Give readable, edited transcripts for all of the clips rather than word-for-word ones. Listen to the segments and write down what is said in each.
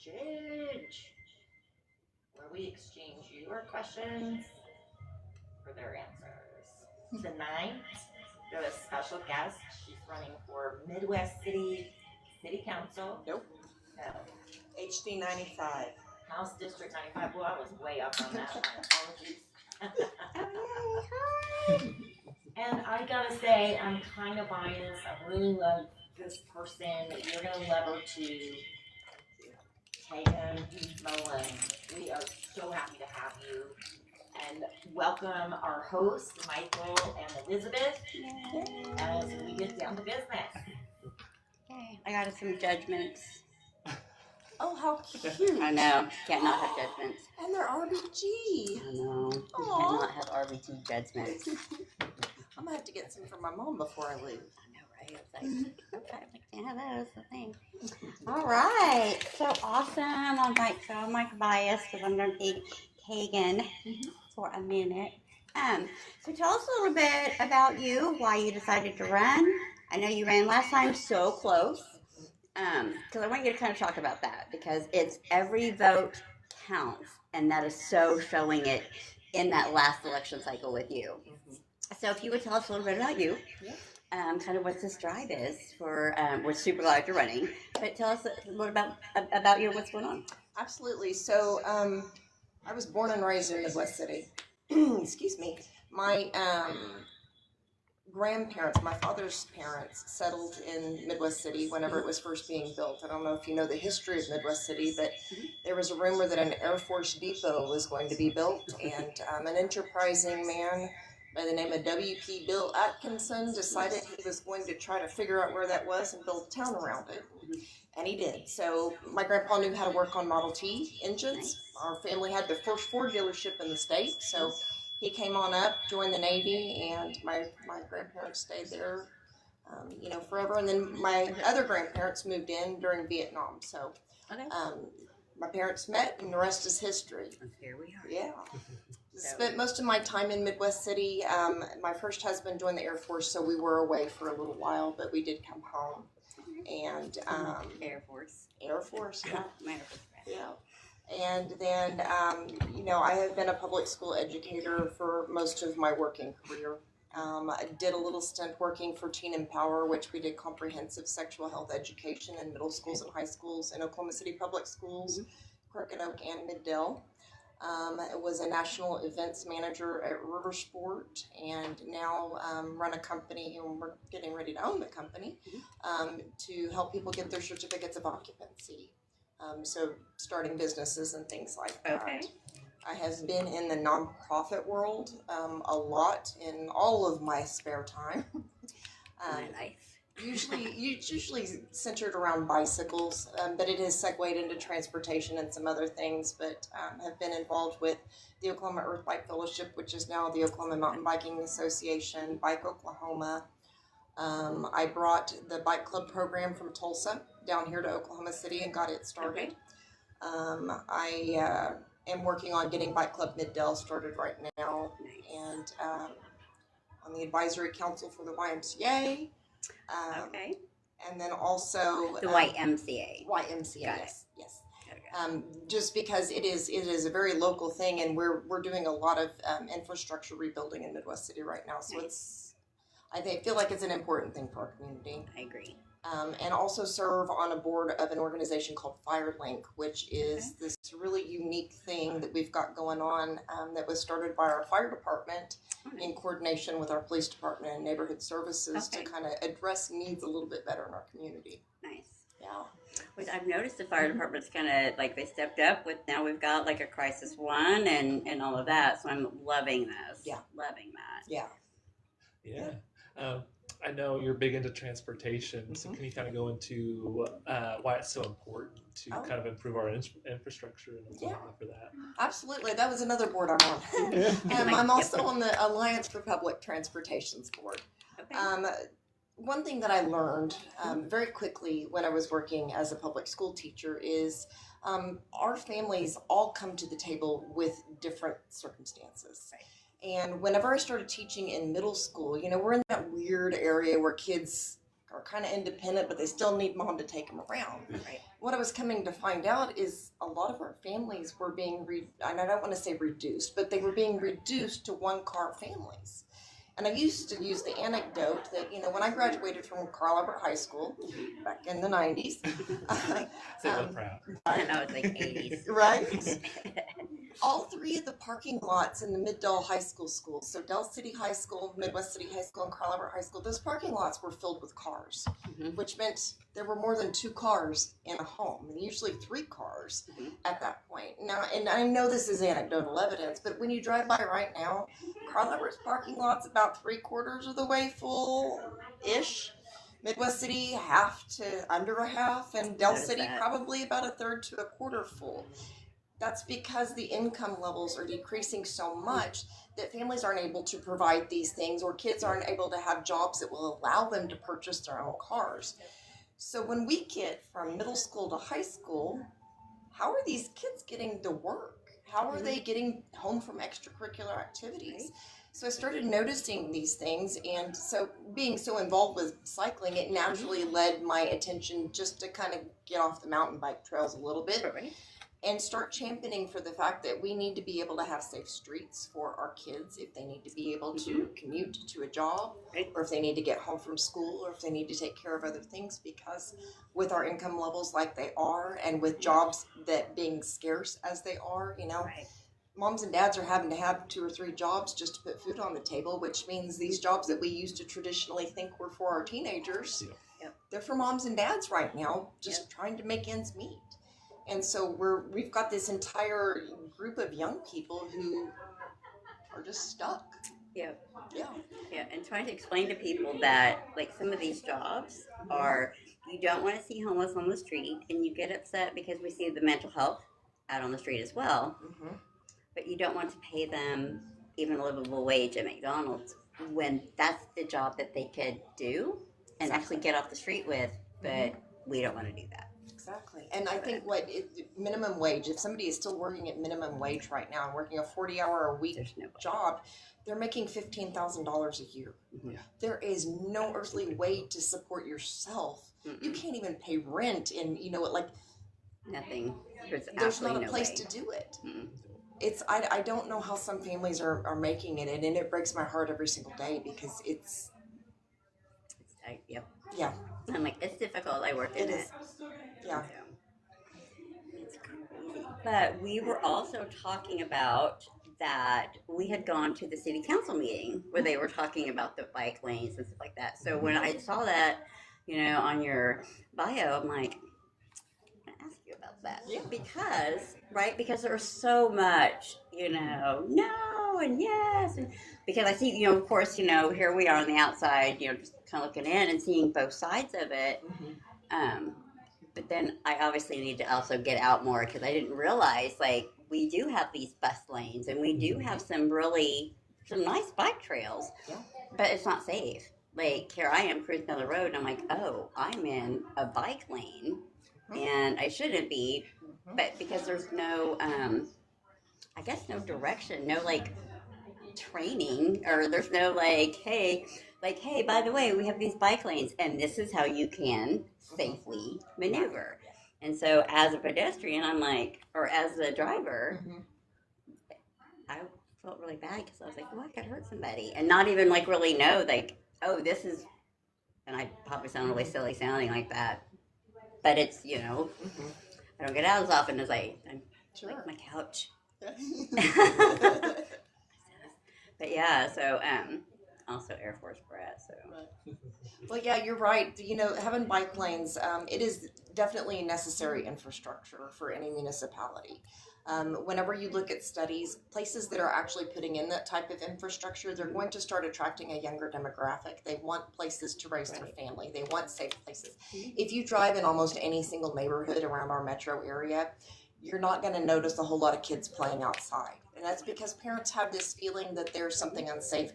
Exchange, where we exchange your questions for their answers. Tonight, we have a special guest. She's running for Midwest City Council. Nope. No. HD95. House District 95. Well, I was way up on that one. Apologies. Oh, yay, hi. And I gotta say, I'm kind of biased. I really love this person. You're gonna love her too. Teagan Malone. We are so happy to have you. And welcome our hosts, Michael and Elizabeth, as we get down to business. Okay, I got some judgments. Oh, how cute. I know, can't not have judgments. And they're RBG. I know, you Aw. cannot have RBT judgments. I'm going to have to get some for my mom before I leave. I know, right? It's like, okay, can't have those, I think. All right, so awesome. I'm like biased because I'm going to be Teagan for a minute. So tell us a little bit about you, why you decided to run. I know you ran last time so close. Because I want you to kind of talk about that because it's every vote counts, and that is so showing it in that last election cycle with you. So if you would tell us a little bit about you, kind of what this drive is for, we're super glad you're running, but tell us a little about you, what's going on. Absolutely. So I was born and raised in Midwest City. Excuse me. My grandparents, my father's parents, settled in Midwest City whenever it was first being built. I don't know if you know the history of Midwest City, but there was a rumor that an Air Force depot was going to be built, and an enterprising man by the name of W.P. Bill Atkinson decided he was going to try to figure out where that was and build a town around it. And he did. So my grandpa knew how to work on Model T engines. Our family had the first Ford dealership in the state, so he came on up, joined the Navy, and my grandparents stayed there, forever. And then my other grandparents moved in during Vietnam. So my parents met, and the rest is history. And here we are. Yeah. Spent most of my time in Midwest City. My first husband joined the Air Force, so we were away for a little while, but we did come home. And Air Force. Air Force, yeah. My Air Force friend. Yeah. And then, I have been a public school educator for most of my working career. I did a little stint working for Teen Empower, which we did comprehensive sexual health education in middle schools and high schools in Oklahoma City Public Schools, Crooked Oak, and Middle. I was a national events manager at Riversport, and now run a company, and we're getting ready to own the company, to help people get their certificates of occupancy. So starting businesses and things like that. Okay. I have been in the nonprofit world a lot in all of my spare time. My life. Usually centered around bicycles, but it has segued into transportation and some other things, but have been involved with the Oklahoma Earth Bike Fellowship, which is now the Oklahoma Mountain Biking Association, Bike Oklahoma. I brought the bike club program from Tulsa down here to Oklahoma City and got it started. Okay. I am working on getting Bike Club Middle started right now, and on the advisory council for the YMCA. Okay. And then also The YMCA. YMCA, Got it. yes. Okay. Just because it is a very local thing, and we're doing a lot of infrastructure rebuilding in Midwest City right now. So I feel like it's an important thing for our community. I agree. And also serve on a board of an organization called FireLink, which is this really unique thing that we've got going on that was started by our fire department in coordination with our police department and neighborhood services to kind of address needs a little bit better in our community. Nice. Yeah. Which I've noticed the fire department's kind of like they stepped up with, now we've got like a crisis one and all of that. So I'm loving this. Yeah. Loving that. Yeah. Yeah. I know you're big into transportation, so can you kind of go into why it's so important to kind of improve our infrastructure and Oklahoma for that? Absolutely. That was another board I'm on. I'm also on the Alliance for Public Transportation's board. Okay. One thing that I learned very quickly when I was working as a public school teacher is our families all come to the table with different circumstances. Right. And whenever I started teaching in middle school, we're in that weird area where kids are kind of independent, but they still need mom to take them around. Right. What I was coming to find out is a lot of our families were being, and I don't want to say reduced, but they were being reduced to one-car families. And I used to use the anecdote that, when I graduated from Carl Albert High School back in the 90s. Say that proud. I know it's like 80s. Right? All three of the parking lots in the Mid-Dell High School schools, so Dell City High School, Midwest City High School, and Carl Albert High School, those parking lots were filled with cars, which meant there were more than 2 cars in a home, and usually 3 cars at that point. Now, and I know this is anecdotal evidence, but when you drive by right now, Carl Albert's parking lot's about 3/4 of the way full-ish. Midwest City, half to under a half, and Dell City probably about 1/3 to 1/4 full. That's because the income levels are decreasing so much that families aren't able to provide these things, or kids aren't able to have jobs that will allow them to purchase their own cars. So when we get from middle school to high school, how are these kids getting to work? How are they getting home from extracurricular activities? So I started noticing these things, and so being so involved with cycling, it naturally led my attention just to kind of get off the mountain bike trails a little bit. And start championing for the fact that we need to be able to have safe streets for our kids if they need to be able to commute to a job, or if they need to get home from school, or if they need to take care of other things, because with our income levels like they are, and with jobs that being scarce as they are, moms and dads are having to have 2 or 3 jobs just to put food on the table, which means these jobs that we used to traditionally think were for our teenagers, they're for moms and dads right now, just trying to make ends meet. And so we've got this entire group of young people who are just stuck. Yeah, and trying to explain to people that, like, some of these jobs are, you don't want to see homeless on the street, and you get upset because we see the mental health out on the street as well, but you don't want to pay them even a livable wage at McDonald's when that's the job that they could do and actually get off the street with, but we don't want to do that. Exactly. And I think minimum wage, if somebody is still working at minimum wage right now and working a 40-hour-a-week job, they're making $15,000 a year. There is no earthly way to support yourself. You can't even pay rent, and nothing. There's not a place to do it. It's I don't know how some families are making it, and it breaks my heart every single day, because it's tight. Yeah. I'm like, it's difficult. I work in it. Yeah. It's crazy. But we were also talking about that we had gone to the city council meeting where they were talking about the bike lanes and stuff like that. So when I saw that, on your bio, I'm like, I'm gonna ask you about that. Yeah. Because there's so much, no and yes, and because I see, of course, here we are on the outside, just kind of looking in and seeing both sides of it. But then I obviously need to also get out more, because I didn't realize, we do have these bus lanes, and we do have some nice bike trails, but it's not safe. Like, here I am cruising down the road, and I'm like, oh, I'm in a bike lane, and I shouldn't be, but because there's no, no direction, no, training, or there's no, hey, by the way, we have these bike lanes, and this is how you can safely maneuver. And so as a pedestrian, I'm like, or as a driver, I felt really bad, because I was like, I could hurt somebody, and not even really know, oh, this is, and I probably sound really silly sounding like that, but it's, I don't get out as often as I'm like my couch. But yeah, so also Air Force brat, so. Well, yeah, you're right. Having bike lanes, it is definitely a necessary infrastructure for any municipality. Whenever you look at studies, places that are actually putting in that type of infrastructure, they're going to start attracting a younger demographic. They want places to raise their family. They want safe places. If you drive in almost any single neighborhood around our metro area, you're not going to notice a whole lot of kids playing outside. And that's because parents have this feeling that there's something unsafe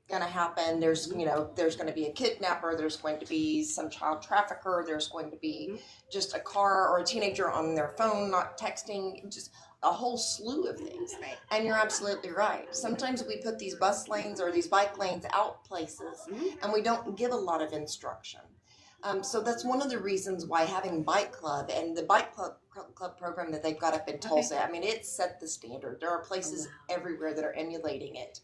going to happen. There's going to be a kidnapper, there's going to be some child trafficker, there's going to be just a car or a teenager on their phone not texting, just a whole slew of things. And you're absolutely right. Sometimes we put these bus lanes or these bike lanes out places, and we don't give a lot of instruction. So that's one of the reasons why having Bike Club and the Bike Club program that they've got up in Tulsa, I mean, it set the standard. There are places everywhere that are emulating it.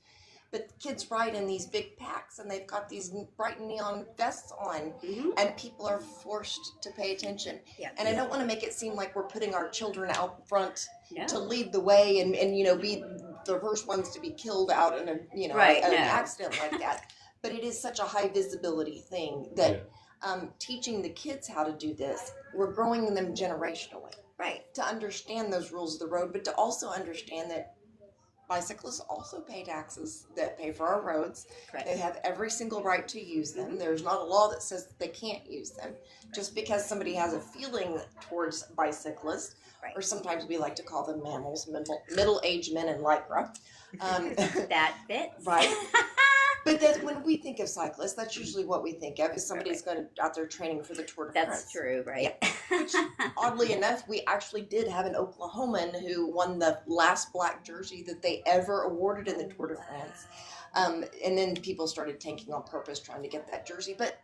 But kids ride in these big packs and they've got these bright neon vests on, and people are forced to pay attention. Yeah. And I don't want to make it seem like we're putting our children out front to lead the way and be the first ones to be killed out in an accident like that. But it is such a high visibility thing that teaching the kids how to do this, we're growing them generationally. Right. To understand those rules of the road, but to also understand that bicyclists also pay taxes that pay for our roads. Correct. They have every single right to use them. There's not a law that says that they can't use them. Just because somebody has a feeling towards bicyclists, or sometimes we like to call them mammals, middle-aged men in Lycra. That fits. Right. But when we think of cyclists, that's usually what we think of, is somebody's going out there training for the Tour de France. That's true, right? Yeah. Which, oddly enough, we actually did have an Oklahoman who won the last black jersey that they ever awarded in the Tour de France. And then people started tanking on purpose trying to get that jersey. But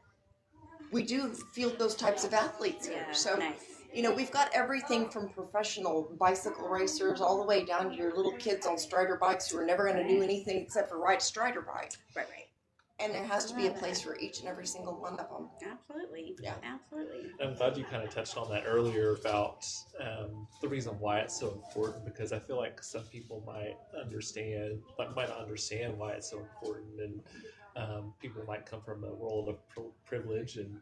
we do field those types of athletes here. So, we've got everything from professional bicycle racers all the way down to your little kids on Strider bikes who are never going to do anything except for ride a Strider bike. Right. And there has to be a place for each and every single one of them. Absolutely. Yeah. Absolutely. I'm glad you kind of touched on that earlier about the reason why it's so important, because I feel like some people might not understand why it's so important, and people might come from a world of privilege, and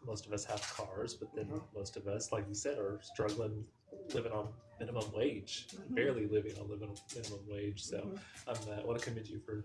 most of us have cars, but then most of us, like you said, are struggling, living on minimum wage, barely living on minimum wage. So I want to commend you for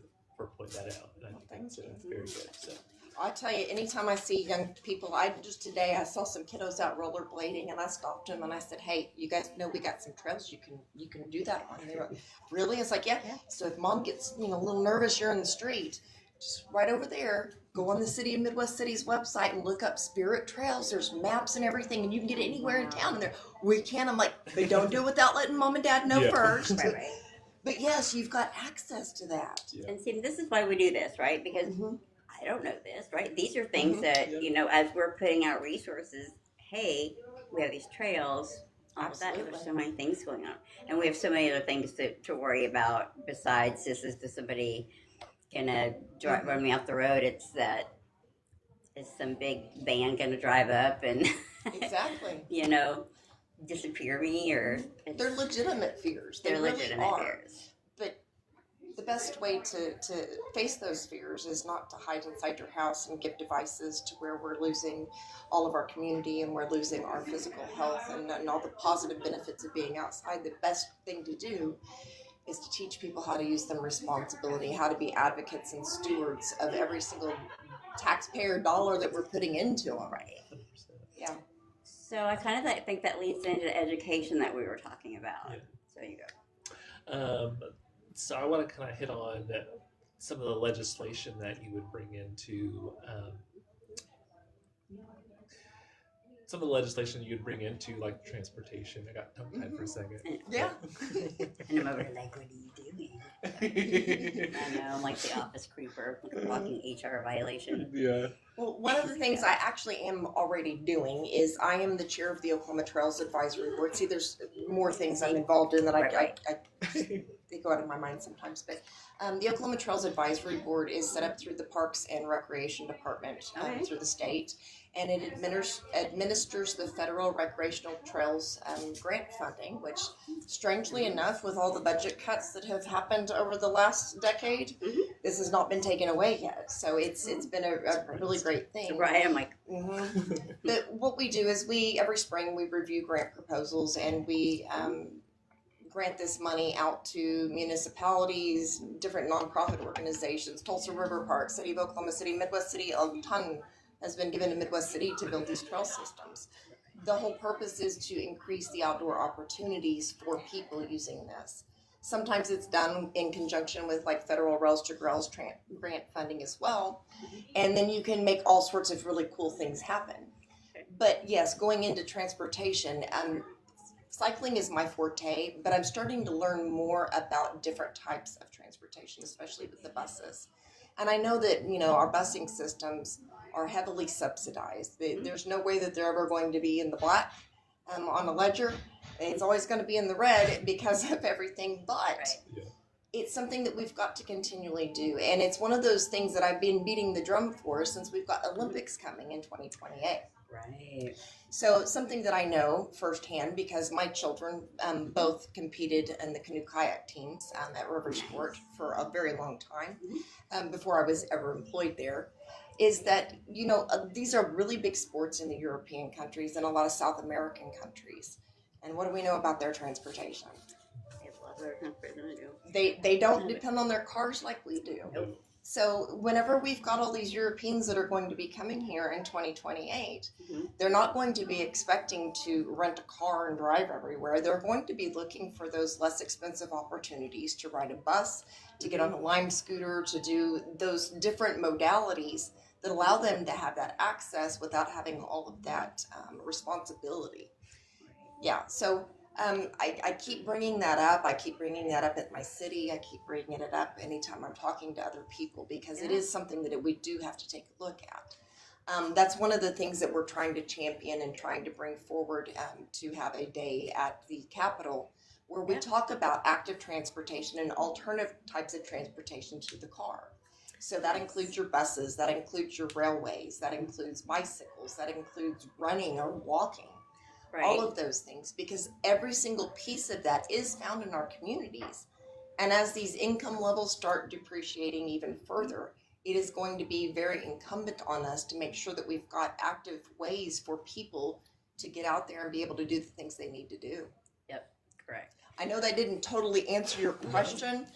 pointing that out, and I think that's very good. So I tell you, anytime I see young people, today I saw some kiddos out rollerblading, and I stopped them and I said, "Hey, you guys know we got some trails you can do that on." And they were, "Really?" It's like, yeah. So if mom gets a little nervous, you're in the street, just right over there, go on the City of Midwest City's website and look up Spirit Trails. There's maps and everything, and you can get it anywhere in town. And I'm like, but don't do it without letting mom and dad know first. Right. But yes, you've got access to that. Yeah. And see, this is why we do this, right? Because I don't know this, right? These are things that, as we're putting out resources, hey, we have these trails, all of that, there's so many things going on. And we have so many other things to worry about besides is somebody gonna run me off the road? Is some big van gonna drive up and exactly, disappear me? Or they're legitimate fears. They're really legitimate fears. But the best way to face those fears is not to hide inside your house and give devices to where we're losing all of our community and we're losing our physical health and all the positive benefits of being outside. The best thing to do is to teach people how to use them responsibility, how to be advocates and stewards of every single taxpayer dollar that we're putting into them. Right. Yeah. So I kind of think that leads into education that we were talking about. Yeah. So you go. So I want to kind of hit on some of the legislation that you would bring into like transportation. I got tongue-tied for a second. Yeah. And I'm over here like, what are you doing? I know, I'm like the office creeper, walking HR violation. Yeah. Well, one of the things I actually am already doing is I am the chair of the Oklahoma Trails Advisory Board. See, there's more things I'm involved in that they go out of my mind sometimes. But the Oklahoma Trails Advisory Board is set up through the Parks and Recreation Department through the state. And it administers the federal recreational trails grant funding, which, strangely enough, with all the budget cuts that have happened over the last decade, this has not been taken away yet. So it's been a really great thing. Right, I'm like, But what we do is every spring we review grant proposals and we grant this money out to municipalities, different nonprofit organizations, Tulsa River Park, City of Oklahoma City, Midwest City, a ton has been given to Midwest City to build these trail systems. The whole purpose is to increase the outdoor opportunities for people using this. Sometimes it's done in conjunction with like federal Rails to Grails grant funding as well. And then you can make all sorts of really cool things happen. But yes, going into transportation, cycling is my forte, but I'm starting to learn more about different types of transportation, especially with the buses. And I know that, our busing systems are heavily subsidized. There's no way that they're ever going to be in the black on a ledger. It's always going to be in the red because of everything, but it's something that we've got to continually do. And it's one of those things that I've been beating the drum for since we've got Olympics coming in 2028. Right. So something that I know firsthand because my children both competed in the canoe kayak teams at River Sport for a very long time before I was ever employed there, is that, these are really big sports in the European countries and a lot of South American countries. And what do we know about their transportation? They love their transportation. They don't depend on their cars like we do. Nope. So whenever we've got all these Europeans that are going to be coming here in 2028, they're not going to be expecting to rent a car and drive everywhere. They're going to be looking for those less expensive opportunities to ride a bus, to get on a Lime scooter, to do those different modalities that allow them to have that access without having all of that responsibility. Yeah, so I keep bringing that up. I keep bringing that up at my city. I keep bringing it up anytime I'm talking to other people because it is something that we do have to take a look at. That's one of the things that we're trying to champion and trying to bring forward to have a day at the Capitol where we talk about active transportation and alternative types of transportation to the car. So that includes your buses, that includes your railways, that includes bicycles, that includes running or walking. Right. All of those things, because every single piece of that is found in our communities. And as these income levels start depreciating even further, it is going to be very incumbent on us to make sure that we've got active ways for people to get out there and be able to do the things they need to do. Yep, correct. I know that didn't totally answer your question,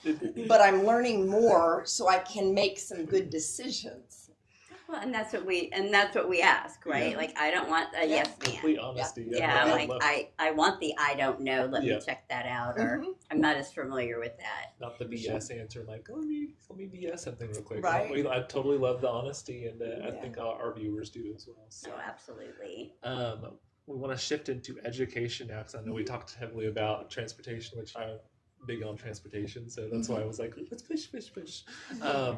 but I'm learning more so I can make some good decisions. Well, and that's what we ask, right? Yeah. Like, I don't want a yes man. Complete honesty. Yeah, I like love- I want the I don't know. Let Yeah. me check that out, or I'm not as familiar with that. not the BS answer, like let me BS something real quick. Right. I totally love the honesty, and I think our viewers do as well. So. So absolutely. We want to shift into education now because I know we talked heavily about transportation, which I'm big on transportation, so that's why I was like, let's push.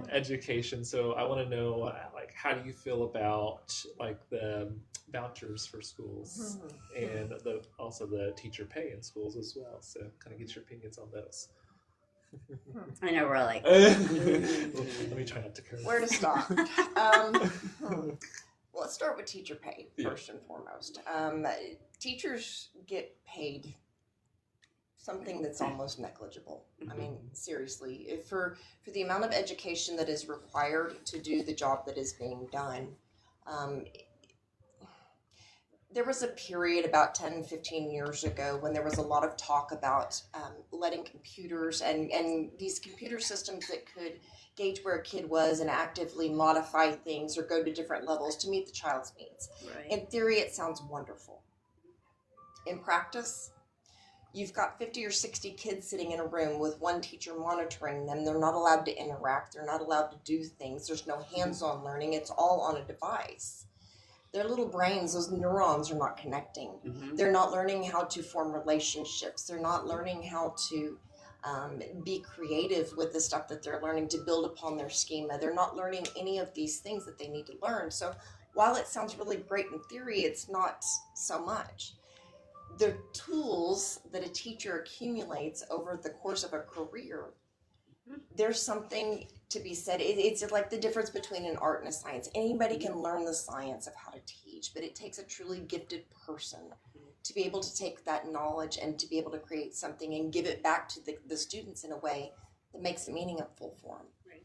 Education. So I want to know, like, how do you feel about like the vouchers for schools and also the teacher pay in schools as well? So kind of get your opinions on those. I know we're like, Let me try not to curse. Where to start? Well, let's start with teacher pay first and foremost. Teachers get paid something that's almost negligible. I mean, seriously, for the amount of education that is required to do the job that is being done, there was a period about 10, 15 years ago when there was a lot of talk about letting computers and these computer systems that could gauge where a kid was and actively modify things or go to different levels to meet the child's needs. right. In theory, it sounds wonderful. In practice, you've got 50 or 60 kids sitting in a room with one teacher monitoring them. They're not allowed to interact. They're not allowed to do things. There's no hands-on learning. It's all on a device. Their little brains, those neurons are not connecting. They're not learning how to form relationships. They're not learning how to be creative with the stuff that they're learning to build upon their schema. They're not learning any of these things that they need to learn. So while it sounds really great in theory, it's not so much. The tools that a teacher accumulates over the course of a career, there's something to be said. It's like the difference between an art and a science. Anybody can learn the science of how to teach, but it takes a truly gifted person to be able to take that knowledge and to be able to create something and give it back to the students in a way that makes it meaningful for them. Right.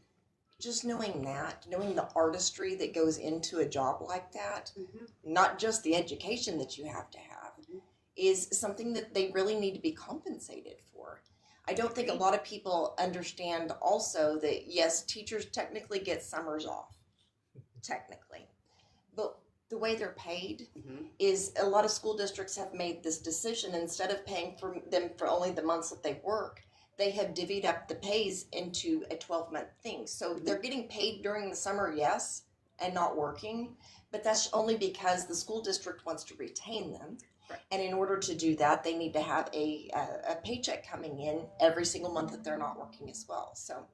Just knowing that, knowing the artistry that goes into a job like that, not just the education that you have to have, is something that they really need to be compensated for. I don't think a lot of people understand also that, yes, teachers technically get summers off, technically. But the way they're paid is a lot of school districts have made this decision. Instead of paying for them for only the months that they work, they have divvied up the pays into a 12-month thing. So they're getting paid during the summer, yes, and not working, but that's only because the school district wants to retain them. Right. And in order to do that, they need to have a paycheck coming in every single month that they're not working as well. So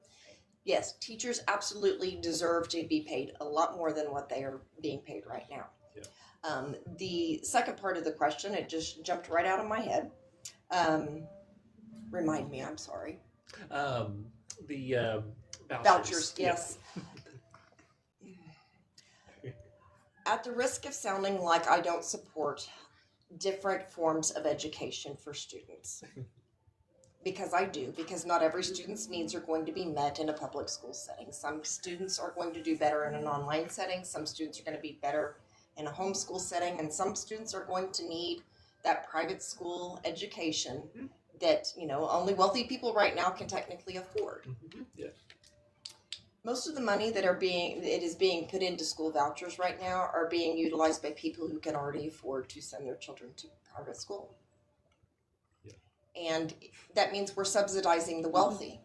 Yes, teachers absolutely deserve to be paid a lot more than what they are being paid right now. Yeah. The second part of the question, it just jumped right out of my head. Remind me, I'm sorry. The Vouchers, Yeah. yes. At the risk of sounding like I don't support different forms of education for students, because I do, because not every student's needs are going to be met in a public school setting. Some students are going to do better in an online setting, some students are going to be better in a homeschool setting, and some students are going to need that private school education that, you know, only wealthy people right now can technically afford. Yeah. Most of the money that is being put into school vouchers right now are being utilized by people who can already afford to send their children to private school. Yeah. And that means we're subsidizing the wealthy.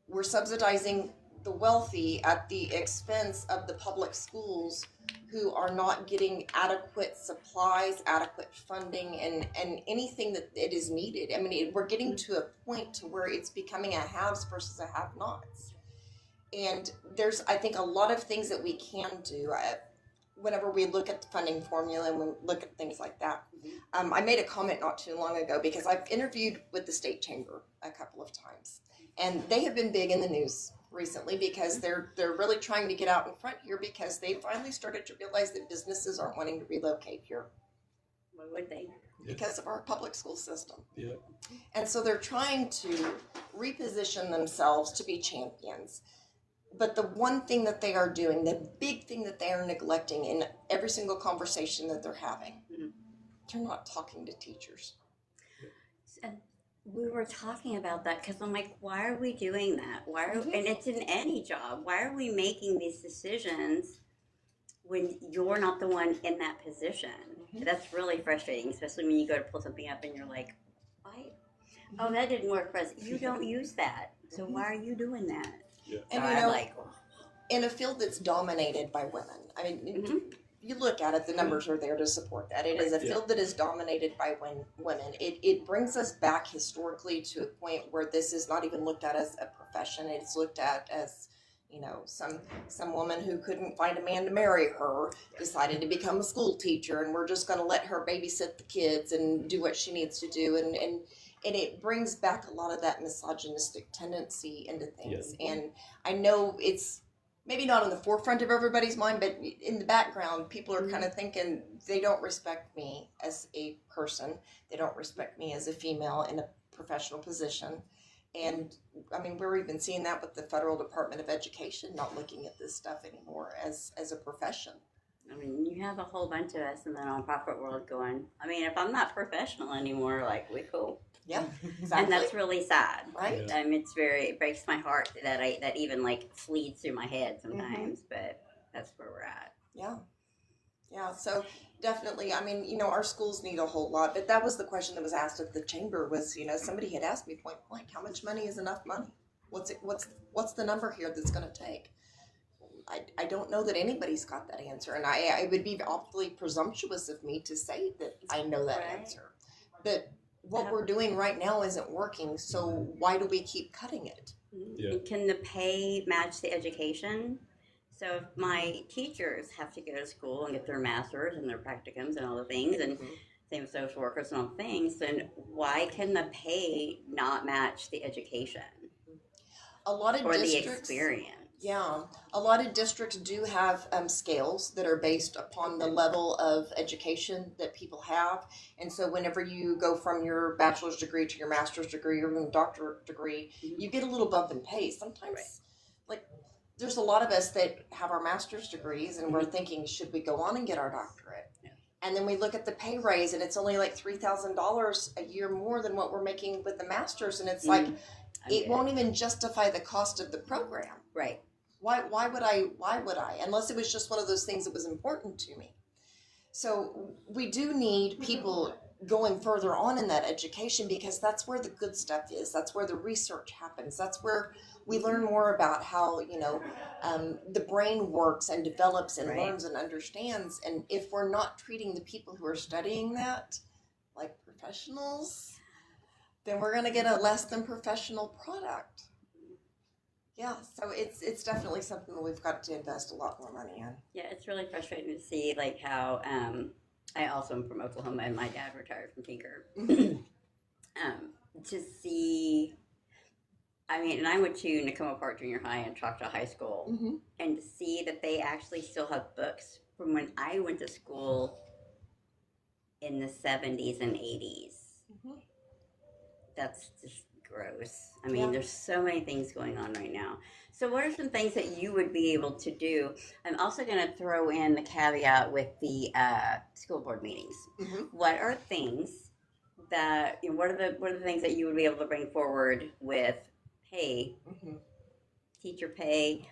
We're subsidizing the wealthy at the expense of the public schools who are not getting adequate supplies, adequate funding, and anything that it is needed. I mean, we're getting to a point to where it's becoming a haves versus a have-nots. And there's, I think, a lot of things that we can do whenever we look at the funding formula and we look at things like that. I made a comment not too long ago because I've interviewed with the state chamber a couple of times, and they have been big in the news recently because they're really trying to get out in front here because they finally started to realize that businesses aren't wanting to relocate here. Why would they? Because of our public school system. Yeah. And so they're trying to reposition themselves to be champions. But the one thing that they are doing, the big thing that they are neglecting in every single conversation that they're having, they're not talking to teachers. And we were talking about that because I'm like, why are we doing that? Why are, and it's in any job. Why are we making these decisions when you're not the one in that position? That's really frustrating, especially when you go to pull something up and you're like, why? Oh, that didn't work for us. You don't use that. So why are you doing that? Yeah. And So you I'm know, like, in a field that's dominated by women, I mean, you look at it, the numbers are there to support that. It is a field that is dominated by women. It brings us back historically to a point where this is not even looked at as a profession. It's looked at as, you know, some woman who couldn't find a man to marry her decided to become a school teacher, and we're just going to let her babysit the kids and do what she needs to do. And it brings back a lot of that misogynistic tendency into things. Yeah. And I know it's maybe not in the forefront of everybody's mind, but in the background, people are kind of thinking they don't respect me as a person. They don't respect me as a female in a professional position. And I mean, we're even seeing that with the Federal Department of Education not looking at this stuff anymore as a profession. I mean, you have a whole bunch of us in the nonprofit world going, I mean, if I'm not professional anymore, like, we cool. Yeah, exactly. And that's really sad. Right. Yeah. It breaks my heart that even like flees through my head sometimes, but that's where we're at. Yeah, so definitely, I mean, you know, our schools need a whole lot, but that was the question that was asked at the chamber was, you know, somebody had asked me point blank, how much money is enough money? What's the number here that's going to take? I don't know that anybody's got that answer, and it would be awfully presumptuous of me to say that I know that answer. But what we're doing right now isn't working, so why do we keep cutting it? Yeah. And can the pay match the education? So if my teachers have to go to school and get their masters and their practicums and all the things, and same with social workers and all the things, then why can the pay not match the education A lot of or the districts, experience? yeah, a lot of districts do have scales that are based upon the level of education that people have. And so whenever you go from your bachelor's degree to your master's degree or even doctorate degree, you get a little bump in pay. Sometimes, like, there's a lot of us that have our master's degrees and we're thinking, should we go on and get our doctorate? Yeah. And then we look at the pay raise and it's only like $3,000 a year more than what we're making with the master's. And it's like, it won't even justify the cost of the program. Right. Why would I? Unless it was just one of those things that was important to me. So we do need people going further on in that education because that's where the good stuff is. That's where the research happens. That's where we learn more about how, you know, the brain works and develops and learns and understands. And if we're not treating the people who are studying that like professionals, then we're going to get a less than professional product. Yeah, so it's definitely something that we've got to invest a lot more money in. Yeah, it's really frustrating to see like how I also am from Oklahoma and my dad retired from Tinker. To see, I mean, and I went to Nakoma Park Junior High and Choctaw High School, and to see that they actually still have books from when I went to school in the 70s and 80s. That's just gross. I mean, there's so many things going on right now. So what are some things that you would be able to do? I'm also going to throw in the caveat with the school board meetings. What are things that, you know, what are the things that you would be able to bring forward with pay, teacher pay,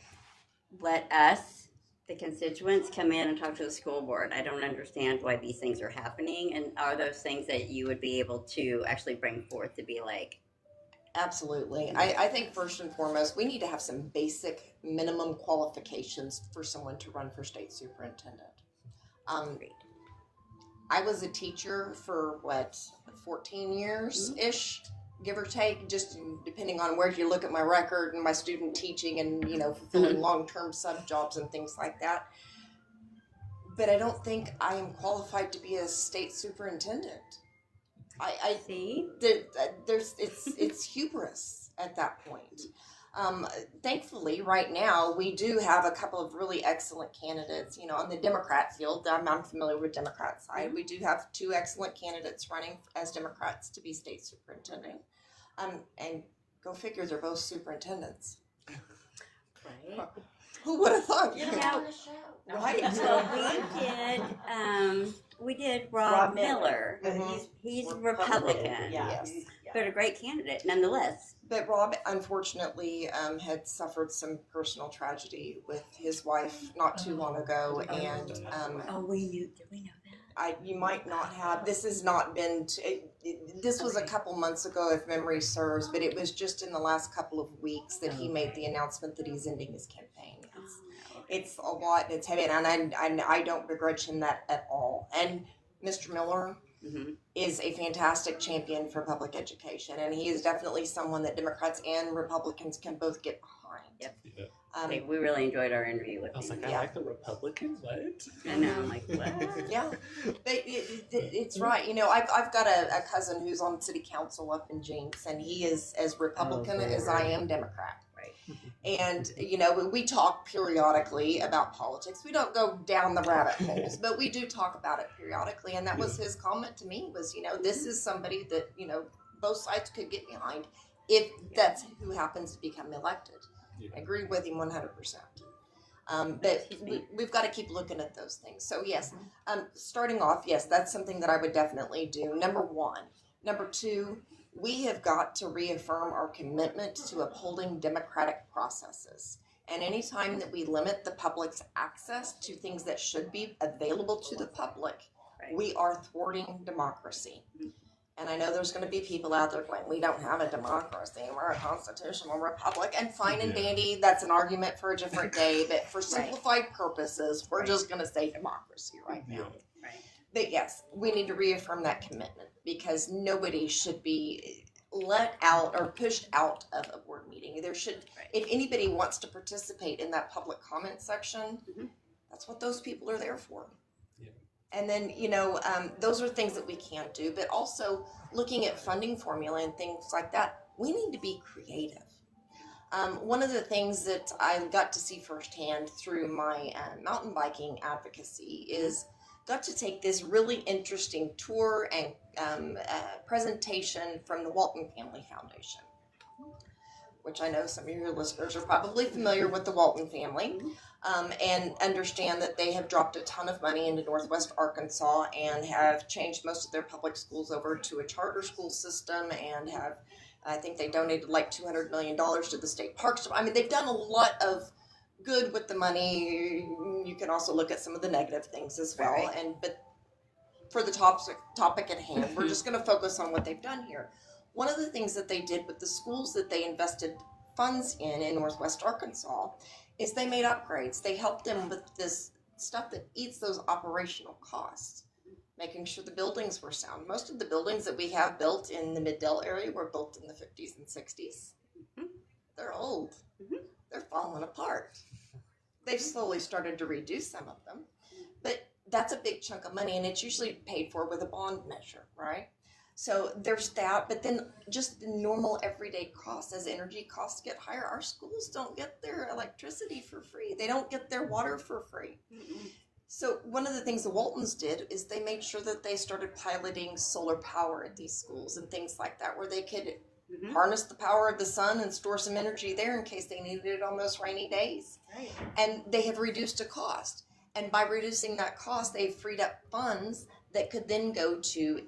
let us, the constituents, come in and talk to the school board. I don't understand why these things are happening, and are those things that you would be able to actually bring forth to be like, Absolutely. I think first and foremost, we need to have some basic minimum qualifications for someone to run for state superintendent. great. I was a teacher for 14 years-ish, give or take, just depending on where you look at my record and my student teaching and, you know, fulfilling long-term sub jobs and things like that. But I don't think I am qualified to be a state superintendent. I See? It's hubris at that point. Thankfully, right now, we do have a couple of really excellent candidates. You know, on the Democrat field, I'm familiar with Democrat side. We do have 2 excellent candidates running as Democrats to be state superintendent. And go figure, they're both superintendents. Right. Who would have thought? Get him Now- on the show. No. Right. So we did Rob Miller. He's Republican, Yes. but a great candidate nonetheless. But Rob, unfortunately, had suffered some personal tragedy with his wife not too long ago, and Did we know that? you might not have. This has not been. This was a couple months ago, if memory serves, but it was just in the last couple of weeks that he made the announcement that he's ending his campaign. It's a lot, and it's heavy, and I don't begrudge him that at all. And Mr. Miller is a fantastic champion for public education, and he is definitely someone that Democrats and Republicans can both get behind. Yep. Yeah. We really enjoyed our interview with I was him. like, I like the Republican. What? I know, I'm like, what? Yeah, but it's right. You know, I've got a cousin who's on city council up in Jinx, and he is as Republican as I am Democrat. Right. And, you know, we talk periodically about politics. We don't go down the rabbit holes, but we do talk about it periodically. And that was his comment to me was, you know, this is somebody that, you know, both sides could get behind if that's who happens to become elected. Yeah. I agree with him 100%. But we've got to keep looking at those things. So, yes, starting off, yes, that's something that I would definitely do. Number 1. Number 2, we have got to reaffirm our commitment to upholding democratic processes. And anytime that we limit the public's access to things that should be available to the public, we are thwarting democracy. And I know there's going to be people out there going, we don't have a democracy, we're a constitutional republic. And fine and dandy, that's an argument for a different day. But for simplified purposes, we're just going to say democracy right now. Right. But yes, we need to reaffirm that commitment because nobody should be let out or pushed out of a board meeting. There should, if anybody wants to participate in that public comment section, that's what those people are there for. Yeah. And then, you know, those are things that we can't do, but also looking at funding formula and things like that, we need to be creative. One of the things that I got to see firsthand through my mountain biking advocacy is got to take this really interesting tour and presentation from the Walton Family Foundation, which I know some of your listeners are probably familiar with the Walton family, and understand that they have dropped a ton of money into Northwest Arkansas and have changed most of their public schools over to a charter school system and have, I think they donated like $200 million to the state parks. I mean, they've done a lot of good with the money. You can also look at some of the negative things as well. Right. But for the topic at hand, we're just going to focus on what they've done here. One of the things that they did with the schools that they invested funds in Northwest Arkansas is they made upgrades. They helped them with this stuff that eats those operational costs, making sure the buildings were sound. Most of the buildings that we have built in the Mid-Dell area were built in the 50s and 60s. They're old. they're falling apart. They've slowly started to reduce some of them, but that's a big chunk of money, and it's usually paid for with a bond measure, right? So there's that, but then just the normal everyday costs. As energy costs get higher, our schools don't get their electricity for free. They don't get their water for free. So one of the things the Waltons did is they made sure that they started piloting solar power at these schools and things like that, where they could harness the power of the sun and store some energy there in case they needed it on those rainy days. Right. And they have reduced the cost. And by reducing that cost, they've freed up funds that could then go to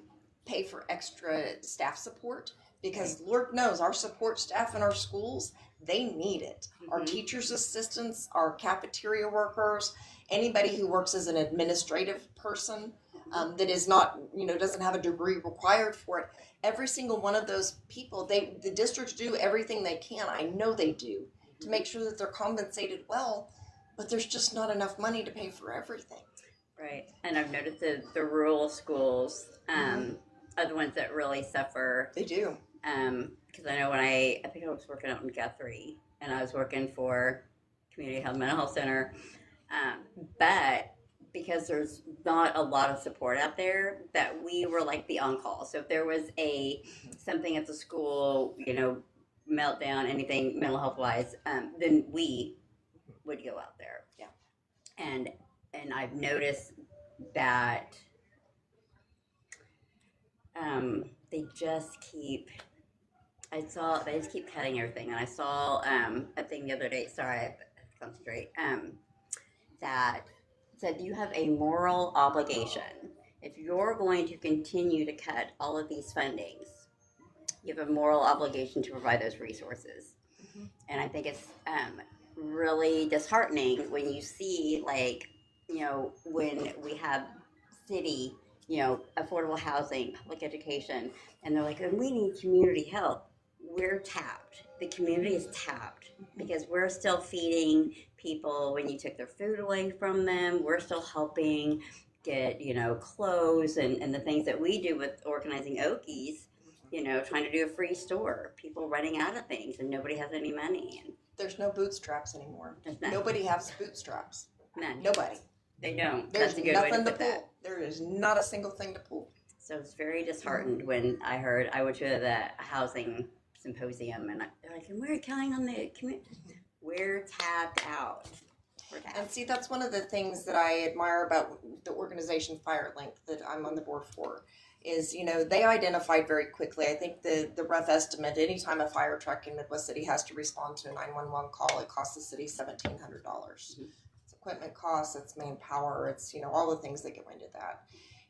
pay for extra staff support, because Lord knows our support staff in our schools, they need it. Our teachers' assistants, our cafeteria workers, anybody who works as an administrative person that is not, doesn't have a degree required for it. Every single one of those people, the districts do everything they can, I know they do, to make sure that they're compensated well, but there's just not enough money to pay for everything. Right. And I've noticed the rural schools are the ones that really suffer. They do. Because I know when I think I was working out in Guthrie, and I was working for Community Health Mental Health Center, but because there's not a lot of support out there, that we were like the on-call. So if there was something at the school, meltdown, anything mental health wise, then we would go out there. Yeah. And I've noticed that they just keep cutting everything. And I saw a thing the other day, sorry, I have to concentrate, that said you have a moral obligation. If you're going to continue to cut all of these fundings, you have a moral obligation to provide those resources. And I think it's really disheartening when you see, when we have city, affordable housing, public education, and they're like, we need community health. We're tapped. The community is tapped because we're still feeding people when you took their food away from them. We're still helping get, clothes and the things that we do with organizing Okies, trying to do a free store. People running out of things and nobody has any money. And there's no bootstraps anymore. none. Nobody has bootstraps. None. Nobody. They don't. There's That's a good way nothing to to put pull. that. There is not a single thing to pull. So it's very disheartened when I went to the housing symposium, and they're like, and we're counting on the community. We're tapped out. We're tapped. And see, that's one of the things that I admire about the organization Firelink that I'm on the board for, is, they identified very quickly. I think the rough estimate, anytime a fire truck in Midwest City has to respond to a 911 call, it costs the city $1,700. It's equipment costs, it's manpower, it's, all the things that go into that.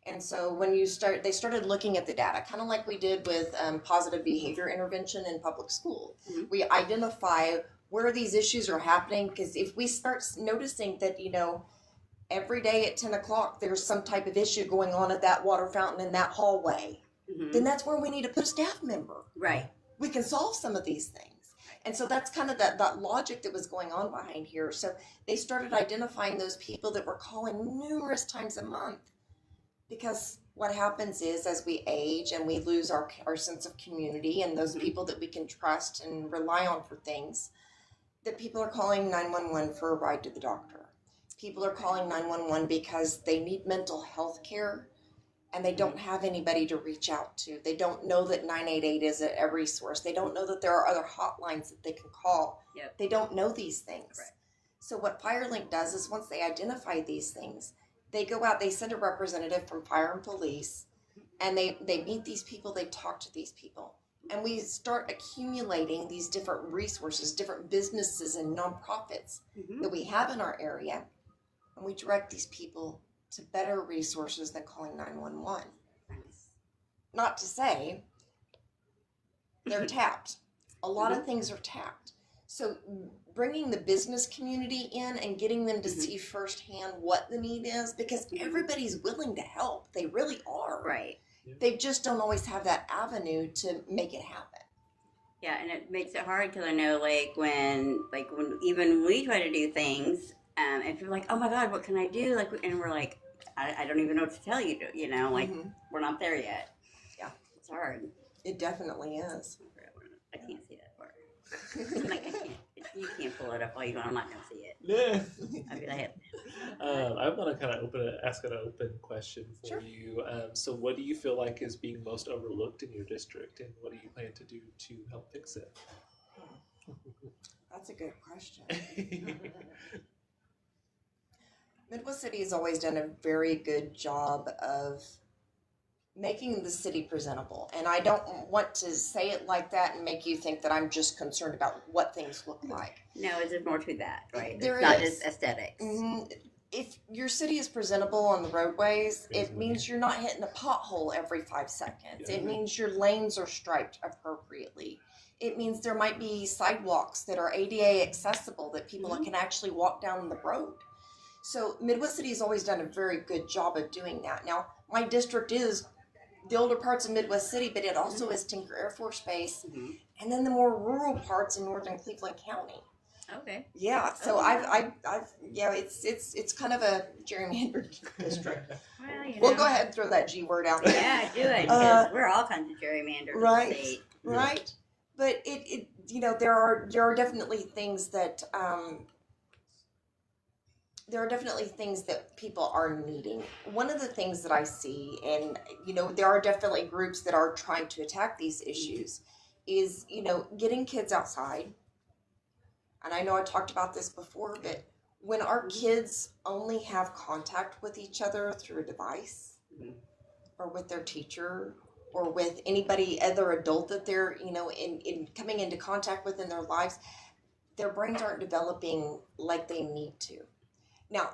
And so when they started looking at the data, kind of like we did with positive behavior intervention in public school. We identify where these issues are happening, because if we start noticing that, every day at 10 o'clock there's some type of issue going on at that water fountain in that hallway, then that's where we need to put a staff member. Right. We can solve some of these things. And so that's kind of that logic that was going on behind here. So they started identifying those people that were calling numerous times a month. Because what happens is, as we age and we lose our sense of community and those people that we can trust and rely on for things, that people are calling 911 for a ride to the doctor. People are calling 911 because they need mental health care and they don't have anybody to reach out to. They don't know that 988 is a resource. They don't know that there are other hotlines that they can call. Yep. They don't know these things. Right. So what Firelink does is, once they identify these things, they go out, they send a representative from fire and police, and they meet these people, they talk to these people. And we start accumulating these different resources, different businesses and nonprofits that we have in our area, and we direct these people to better resources than calling 911. Not to say they're tapped. A lot of things are tapped. So bringing the business community in and getting them to see firsthand what the need is, because everybody's willing to help. They really are. Right. They just don't always have that avenue to make it happen. Yeah, and it makes it hard because I know, when even we try to do things, and people are like, oh my God, what can I do? And we're like, I don't even know what to tell you. We're not there yet. Yeah, it's hard. It definitely is. I can't see that part. I can't. You can't pull it up while you go. I'm not gonna see it. Yeah. I'll be like, I want to kind of ask an open question for Sure. you. So, what do you feel like is being most overlooked in your district, and what do you plan to do to help fix it? That's a good question. Midwest City has always done a very good job of making the city presentable. And I don't want to say it like that and make you think that I'm just concerned about what things look like. no, there's more to that, right? There it's not is. just aesthetics. If your city is presentable on the roadways, it means you're not hitting a pothole every 5 seconds. Yeah. It means your lanes are striped appropriately. It means there might be sidewalks that are ADA accessible that people can actually walk down the road. So Midwest City has always done a very good job of doing that. Now, my district is the older parts of Midwest City, but it also is Tinker Air Force Base, and then the more rural parts in northern Cleveland County. Okay. Yeah, so I've yeah, it's kind of a gerrymandered district. Well, you We'll know. go ahead and throw that G word out there. Yeah, do it. Because we're all kinds of gerrymandered Right. in the state. Right, but it you know there are definitely things that people are needing. One of the things that I see, and you know there are definitely groups that are trying to attack these issues, is getting kids outside. And I know I talked about this before, but when our kids only have contact with each other through a device, or with their teacher, or with anybody other adult that they're in coming into contact with in their lives, their brains aren't developing like they need to. Now,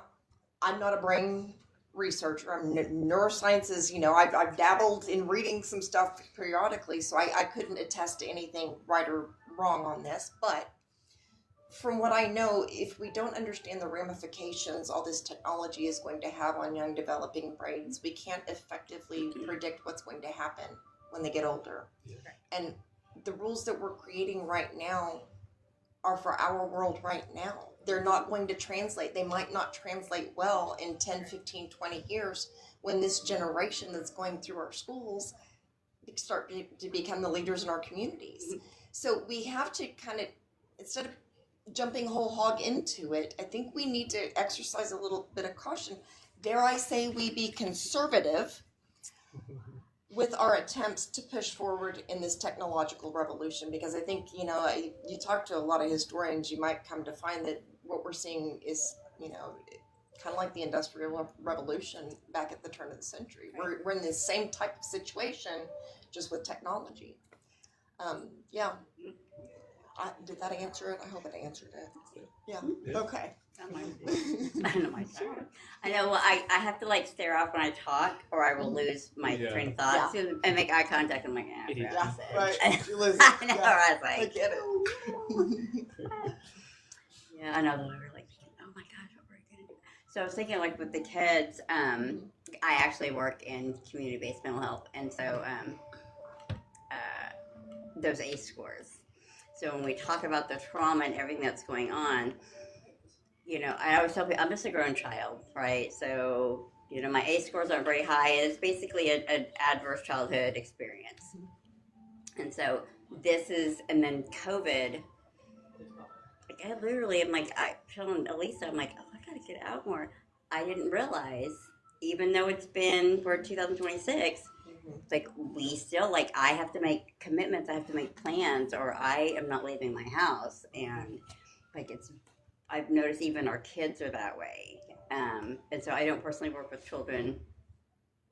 I'm not a brain researcher. I'm neurosciences. I've dabbled in reading some stuff periodically, so I couldn't attest to anything right or wrong on this. But from what I know, if we don't understand the ramifications all this technology is going to have on young developing brains, we can't effectively predict what's going to happen when they get older. Yeah. And the rules that we're creating right now are for our world right now. They're not going to translate. They might not translate well in 10, 15, 20 years when this generation that's going through our schools start to become the leaders in our communities. So we have to kind of, instead of jumping whole hog into it, I think we need to exercise a little bit of caution. Dare I say we be conservative with our attempts to push forward in this technological revolution, because I think, you talk to a lot of historians, you might come to find that what we're seeing is, kind of like the Industrial Revolution back at the turn of the century. We're in the same type of situation, just with technology. Yeah. Did that answer it? I hope it answered it. Yeah. Okay. I know my turn. I know. Well, I have to stare off when I talk, or I will lose my train of thought and make eye contact. And I'm like, Yeah. that's it. Right. You lose it. I know. Yeah. I was I like, get it. yeah, I know. We were like, oh my gosh, what we're gonna do. So I was thinking, with the kids, I actually work in community-based mental health, and so those ACE scores. So when we talk about the trauma and everything that's going on, I always tell people I'm just a grown child, right? So, my ACE scores aren't very high. It's basically an adverse childhood experience. And so and then COVID, I literally am I telling Elisa, I'm like, oh, I gotta get out more. I didn't realize, even though we're 2026, we still, I have to make commitments, I have to make plans, or I am not leaving my house. And, I've noticed even our kids are that way. And so I don't personally work with children.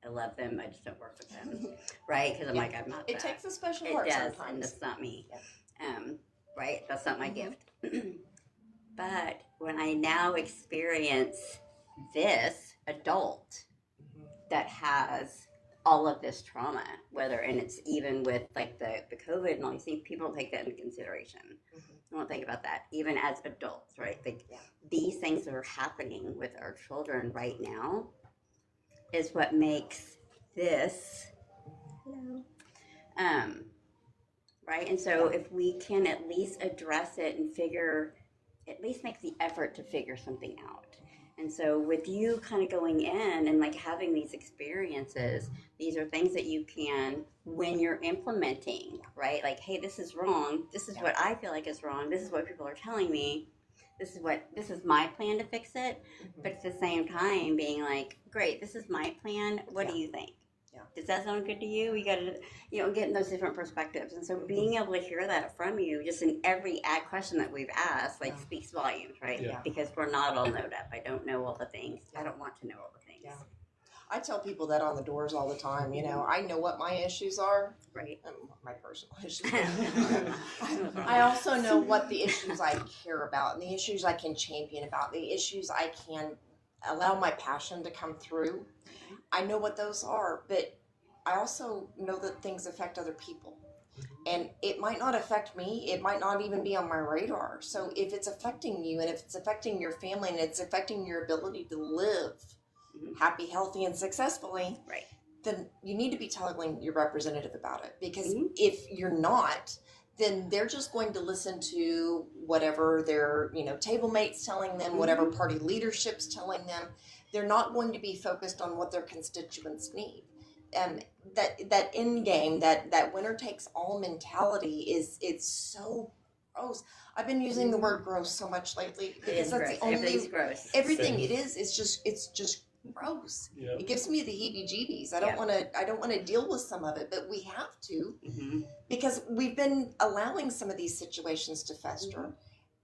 I love them, I just don't work with them, right? Because I'm I'm not It that. takes a special It heart does, and sometimes. that's not me. Right? That's not my gift. But when I now experience this adult that has all of this trauma, and it's even with the COVID and all these things, people don't take that into consideration. I don't think about that, even as adults, right? These things that are happening with our children right now is what makes this, right? And so if we can at least address it and at least make the effort to figure something out. And so with you kind of going in and like having these experiences, these are things that you can, when you're implementing, right? Like, hey, this is wrong. This is what I feel like is wrong. This is what people are telling me. This is my plan to fix it. But at the same time being like, great, this is my plan. What do you think? Yeah. Does that sound good to you? You got to, getting those different perspectives. And so being able to hear that from you, just in every question that we've asked, like speaks volumes, right? Yeah. Because we're not all knowed up. I don't know all the things. I don't want to know all the things. Yeah. I tell people that on the doors all the time. I know what my issues are. Right. My personal issues. I also know what the issues I care about and the issues I can champion about, the issues I can allow my passion to come through. I know what those are, but I also know that things affect other people. And it might not affect me. It might not even be on my radar. So if it's affecting you and if it's affecting your family and it's affecting your ability to live happy, healthy, and successfully, Right. then you need to be telling your representative about it. Because if you're not, then they're just going to listen to whatever their table mates telling them, whatever party leadership's telling them. They're not going to be focused on what their constituents need. That end game, that winner takes all mentality it's so gross. I've been using the word gross so much lately because that's the only Everything's gross. everything it is. It's just gross. Yeah. It gives me the heebie-jeebies. I don't want to deal with some of it, but we have to because we've been allowing some of these situations to fester,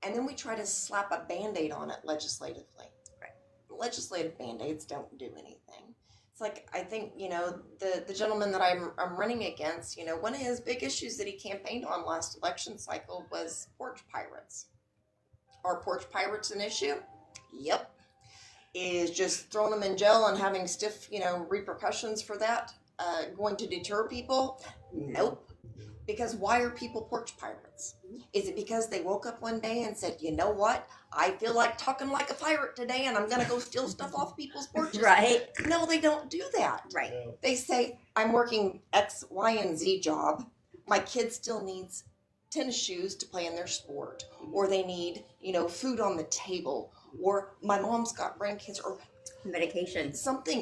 and then we try to slap a Band-Aid on it legislatively. Right. Legislative Band-Aids don't do anything. It's like I think the gentleman that I'm running against. One of his big issues that he campaigned on last election cycle was porch pirates. Are porch pirates an issue? Yep. Is just throwing them in jail and having stiff, repercussions for that going to deter people? Nope. Because why are people porch pirates? Is it because they woke up one day and said, you know what? I feel like talking like a pirate today and I'm going to go steal stuff off people's porches? Right. No, they don't do that. Right. Yeah. They say, I'm working X, Y, and Z job. My kid still needs tennis shoes to play in their sport. Or they need, food on the table. Or my mom's got brain cancer, or Medication.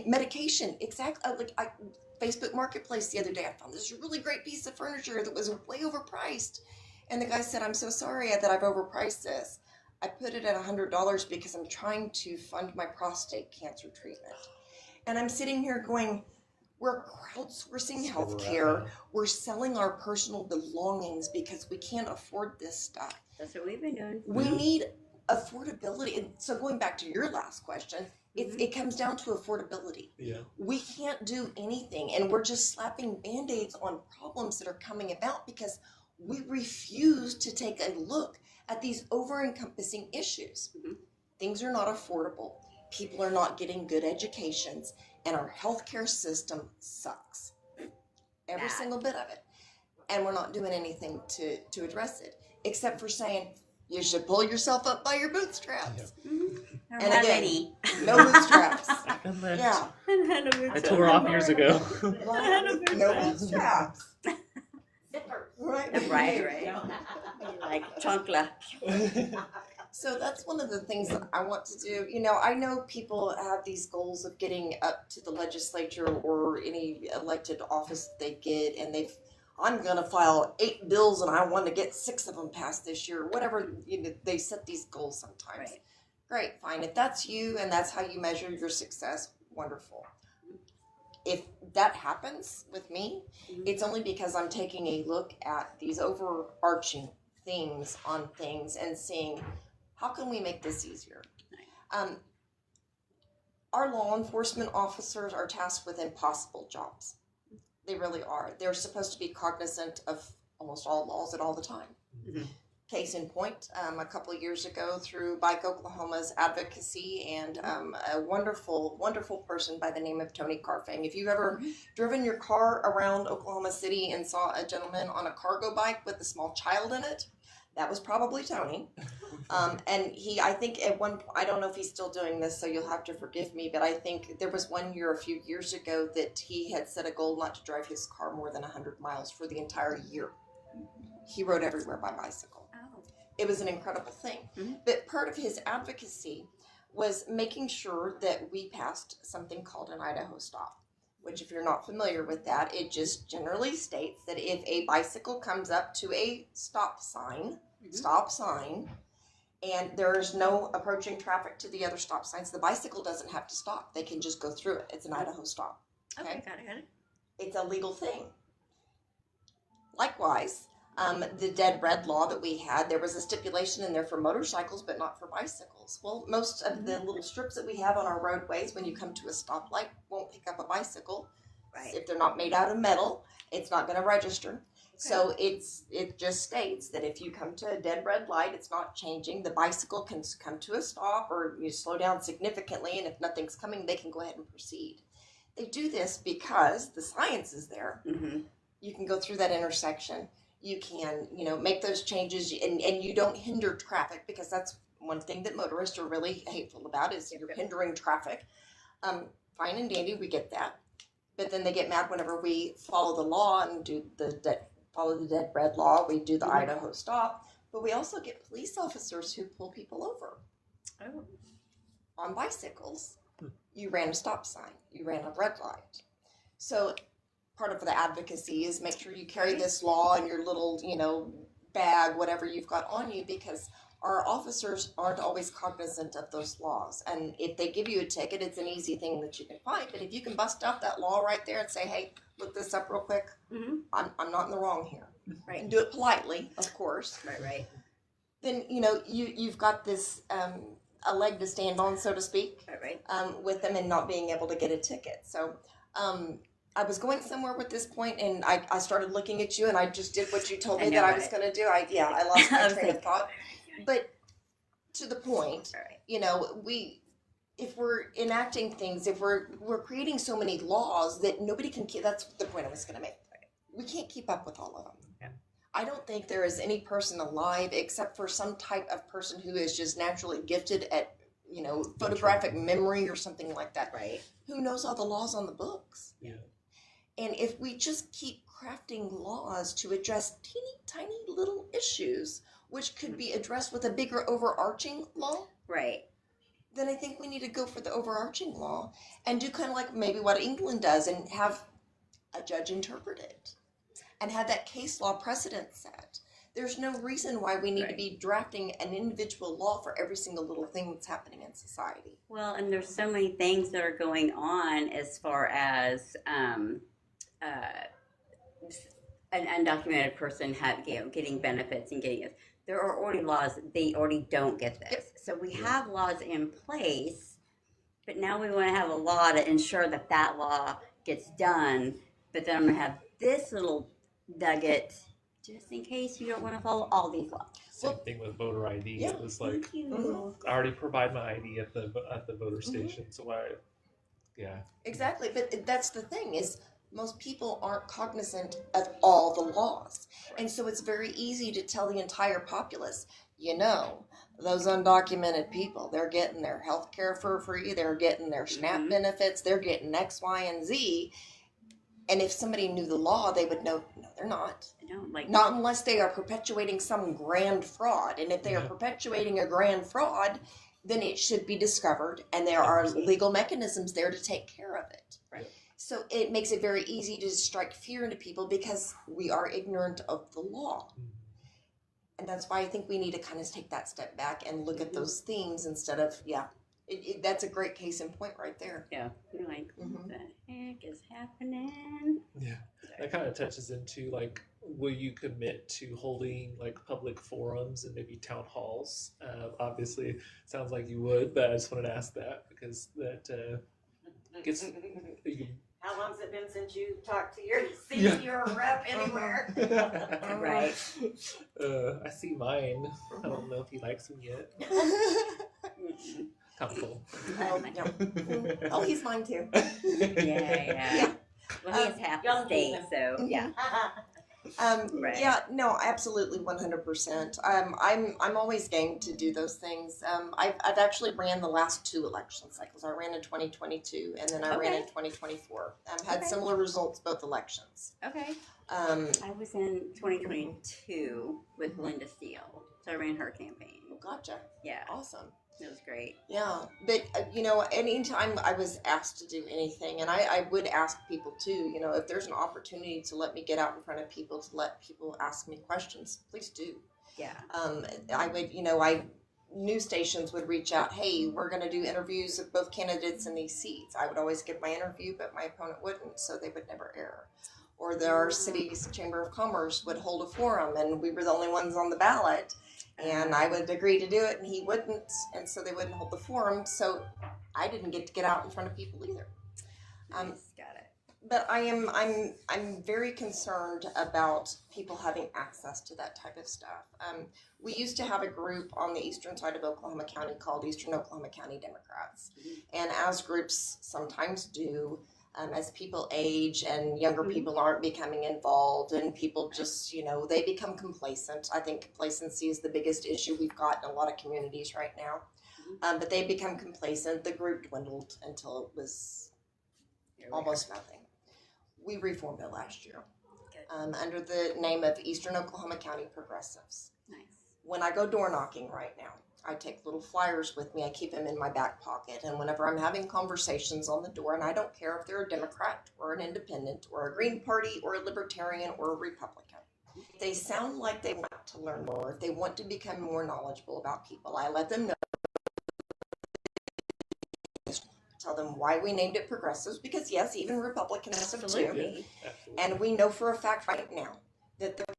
medication, exactly. Facebook Marketplace the other day, I found this really great piece of furniture that was way overpriced, and the guy said, "I'm so sorry that I've overpriced this. I put it at $100 because I'm trying to fund my prostate cancer treatment." And I'm sitting here going, we're crowdsourcing healthcare. We're selling our personal belongings because we can't afford this stuff. That's what we've been doing. We need affordability. And so going back to your last question, it comes down to affordability. Yeah. We can't do anything, and we're just slapping Band-Aids on problems that are coming about because we refuse to take a look at these over-encompassing issues. Things are not affordable. People are not getting good educations, and our healthcare system sucks. Every single bit of it. And we're not doing anything to address it, except for saying, you should pull yourself up by your bootstraps. And again, many. no bootstraps. Yeah. I tore off years ago. No bootstraps. Right. Right. Like chancla. So that's one of the things that I want to do. I know people have these goals of getting up to the legislature or any elected office they get, and I'm going to file 8 bills and I want to get 6 of them passed this year, whatever. They set these goals sometimes. Right. Great, fine. If that's you and that's how you measure your success, wonderful. If that happens with me, it's only because I'm taking a look at these overarching themes on things and seeing, how can we make this easier? Our law enforcement officers are tasked with impossible jobs. They really are. They're supposed to be cognizant of almost all laws at all the time. Case in point, a couple of years ago through Bike Oklahoma's advocacy and a wonderful, wonderful person by the name of Tony Carfang. If you've ever driven your car around Oklahoma City and saw a gentleman on a cargo bike with a small child in it, that was probably Tony. And I think at one point, I don't know if he's still doing this, so you'll have to forgive me, but I think there was one year a few years ago that he had set a goal not to drive his car more than 100 miles for the entire year. He rode everywhere by bicycle. It was an incredible thing. But part of his advocacy was making sure that we passed something called an Idaho stop, which if you're not familiar with that, it just generally states that if a bicycle comes up to a stop sign, and there's no approaching traffic to the other stop signs, the bicycle doesn't have to stop. They can just go through it. It's an Idaho stop. Okay, got it. It's a legal thing. Likewise, the dead red law that we had, there was a stipulation in there for motorcycles, but not for bicycles. Well, most of the little strips that we have on our roadways, when you come to a stoplight, won't pick up a bicycle. Right. If they're not made out of metal, it's not going to register. So it just states that if you come to a dead red light, it's not changing. The bicycle can come to a stop, or you slow down significantly, and if nothing's coming, they can go ahead and proceed. They do this because the science is there. Mm-hmm. You can go through that intersection. You can, make those changes, and you don't hinder traffic, because that's one thing that motorists are really hateful about, is you're hindering traffic. Fine and dandy, we get that. But then they get mad whenever we follow the law and do follow the dead red law. We do the Idaho stop, but we also get police officers who pull people over on bicycles. You ran a stop sign. You ran a red light. So part of the advocacy is make sure you carry this law in your little, bag, whatever you've got on you, because our officers aren't always cognizant of those laws. And if they give you a ticket, it's an easy thing that you can find. But if you can bust out that law right there and say, hey, look this up real quick, I'm not in the wrong here. Right. And do it politely, of course. Right. Then, you've got this a leg to stand on, so to speak, Right. with them, and not being able to get a ticket. So I was going somewhere with this point, and I started looking at you, and I just did what you told me that I was going to do. I lost my train of thought. But to the point, if we're enacting things, if we're creating so many laws that nobody can keep, that's the point I was going to make. We can't keep up with all of them. Yeah. I don't think there is any person alive, except for some type of person who is just naturally gifted at, photographic memory or something like that. Right. Who knows all the laws on the books. Yeah. And if we just keep crafting laws to address teeny tiny little issues, which could be addressed with a bigger overarching law, Right. then I think we need to go for the overarching law and do kind of like maybe what England does, and have a judge interpret it and have that case law precedent set. There's no reason why we need to be drafting an individual law for every single little thing that's happening in society. Well, and there's so many things that are going on as far as an undocumented person getting benefits and getting it. There are already laws, they already don't get this. Yep. So we have laws in place, but now we want to have a law to ensure that law gets done. But then I'm going to have this little nugget just in case you don't want to follow all these laws. Same thing with voter ID. Yeah. It was like, Thank you. I already provide my ID at the voter station, so why? Yeah. Exactly, but that's the thing, is most people aren't cognizant of all the laws. And so it's very easy to tell the entire populace, those undocumented people, they're getting their health care for free, they're getting their SNAP benefits, they're getting X, Y, and Z. And if somebody knew the law, they would know, no, they're not. Not unless they are perpetuating some grand fraud. And if they are perpetuating a grand fraud, then it should be discovered, and there are legal mechanisms there to take care of it. Right. So it makes it very easy to strike fear into people because we are ignorant of the law. And that's why I think we need to kind of take that step back and look at those themes instead of, that's a great case in point right there. Yeah. You're like, what the heck is happening? Yeah. That kind of touches into like, will you commit to holding like public forums and maybe town halls? Obviously, it sounds like you would, but I just wanted to ask that because that gets. How long's it been since you talked to your senior rep anywhere? Right. I see mine. I don't know if he likes me yet. Comical. Oh, he's mine too. Yeah. Well, he's half the state, so yeah. Right. Yeah, no, absolutely, 100%. I'm always game to do those things. I've actually ran the last 2 election cycles. I ran in 2022, and then I ran in 2024. Had similar results both elections. Okay. I was in 2022 with Linda Steele, so I ran her campaign. Gotcha. Yeah. Awesome. It was great. Yeah, but you know, anytime I was asked to do anything, and I would ask people too, you know, if there's an opportunity to let me get out in front of people, to let people ask me questions, please do. Yeah. I would, you know, news stations would reach out, hey, we're going to do interviews of both candidates in these seats. I would always give my interview, but my opponent wouldn't, so they would never air. Or our city's Chamber of Commerce would hold a forum, and we were the only ones on the ballot. And I would agree to do it, and he wouldn't, and so they wouldn't hold the forum. So I didn't get to get out in front of people either. Nice. Got it. But I'm very concerned about people having access to that type of stuff. We used to have a group on the eastern side of Oklahoma County called Eastern Oklahoma County Democrats, and as groups sometimes do. As people age and younger people aren't becoming involved and people just, you know, they become complacent. I think complacency is the biggest issue we've got in a lot of communities right now. But they become complacent. The group dwindled until it was almost nothing. We reformed it last year under the name of Eastern Oklahoma County Progressives. Nice. When I go door knocking right now, I take little flyers with me. I keep them in my back pocket. And whenever I'm having conversations on the door, and I don't care if they're a Democrat or an independent or a Green Party or a Libertarian or a Republican, if they sound like they want to learn more, if they want to become more knowledgeable about people, I let them know. Tell them why we named it Progressives, because yes, even Republicans have too. Absolutely. And we know for a fact right now that there are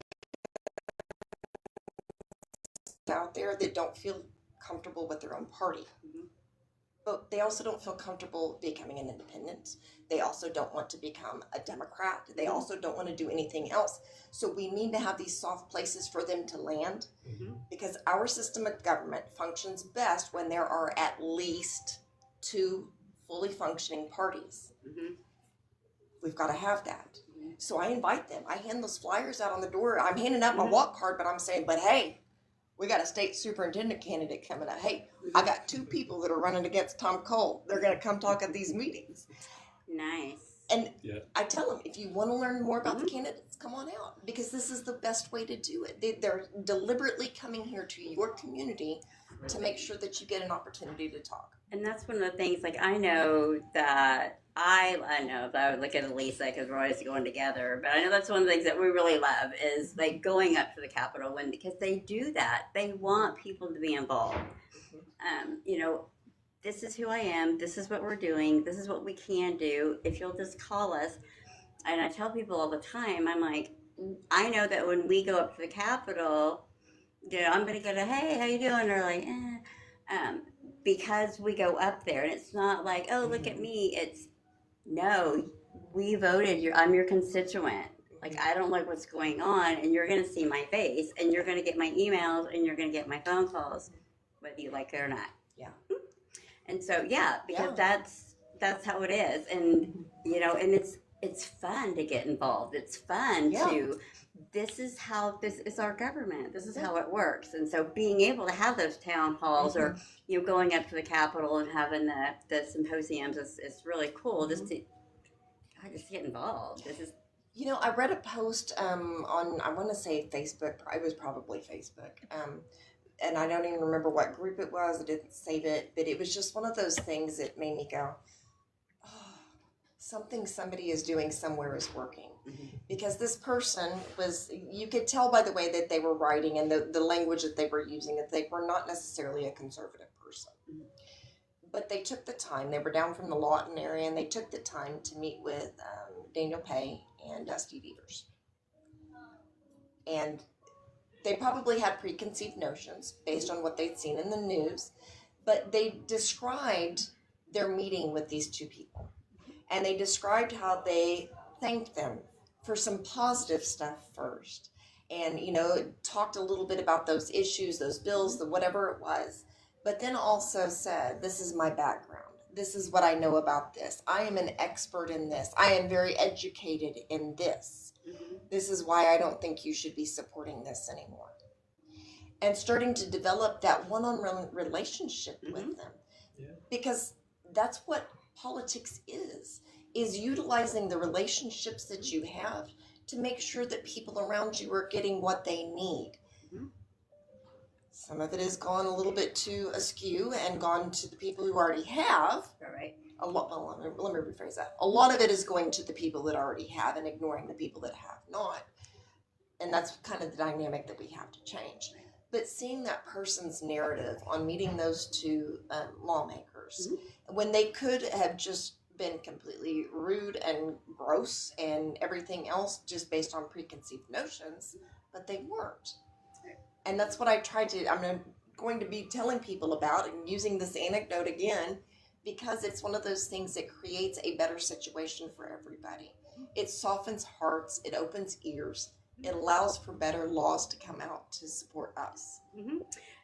out there that don't feel comfortable with their own party. But they also don't feel comfortable becoming an independent. They also don't want to become a Democrat. They also don't want to do anything else. So we need to have these soft places for them to land, because our system of government functions best when there are at least 2 fully functioning parties. We've got to have that. So I invite them. I hand those flyers out on the door. I'm handing out my walk card, but I'm saying, but hey, we got a state superintendent candidate coming up. Hey, I got 2 people that are running against Tom Cole. They're going to come talk at these meetings. Nice. And I tell them, if you want to learn more about the candidates, come on out, because this is the best way to do it. They're deliberately coming here to your community to make sure that you get an opportunity to talk. And that's one of the things, like, I know that I know that I would look at Elisa because we're always going together, but I know that's one of the things that we really love is, like, going up to the Capitol because they do that. They want people to be involved. You know, this is who I am. This is what we're doing. This is what we can do. If you'll just call us. And I tell people all the time, I'm like, I know that when we go up to the Capitol, you know, I'm going to go to, hey, how you doing? They're like, because we go up there, and it's not like, oh, look at me. It's, no, we voted. I'm your constituent. Like, I don't like what's going on, and you're going to see my face, and you're going to get my emails, and you're going to get my phone calls, whether you like it or not. Yeah. And so, because that's how it is. And, you know, and it's fun to get involved. It's fun to, this is our government. This is how it works. And so being able to have those town halls or, you know, going up to the Capitol and having the symposiums is really cool just to get involved. This is, you know, I read a post on, I want to say Facebook. It was probably Facebook. And I don't even remember what group it was. I didn't save it. But it was just one of those things that made me go, oh, something somebody is doing somewhere is working. Because this person was, you could tell by the way that they were writing and the language that they were using that they were not necessarily a conservative person. But they took the time. They were down from the Lawton area, and they took the time to meet with Daniel Pay and Dusty Beavers. And they probably had preconceived notions based on what they'd seen in the news, but they described their meeting with these 2 people. And they described how they thanked them for some positive stuff first. And, you know, talked a little bit about those issues, those bills, the whatever it was. But then also said, this is my background. This is what I know about this. I am an expert in this. I am very educated in this. This is why I don't think you should be supporting this anymore. And starting to develop that one-on-one relationship with them. Because that's what politics is utilizing the relationships that you have to make sure that people around you are getting what they need. Some of it has gone a little bit too askew and gone to the people who already have. All right. A lot. Well, let me rephrase that. A lot of it is going to the people that already have and ignoring the people that have not. And that's kind of the dynamic that we have to change. But seeing that person's narrative on meeting those two lawmakers, when they could have just been completely rude and gross and everything else just based on preconceived notions, but they weren't. And that's what I I'm going to be telling people about and using this anecdote again, because it's one of those things that creates a better situation for everybody. It softens hearts, it opens ears, it allows for better laws to come out to support us.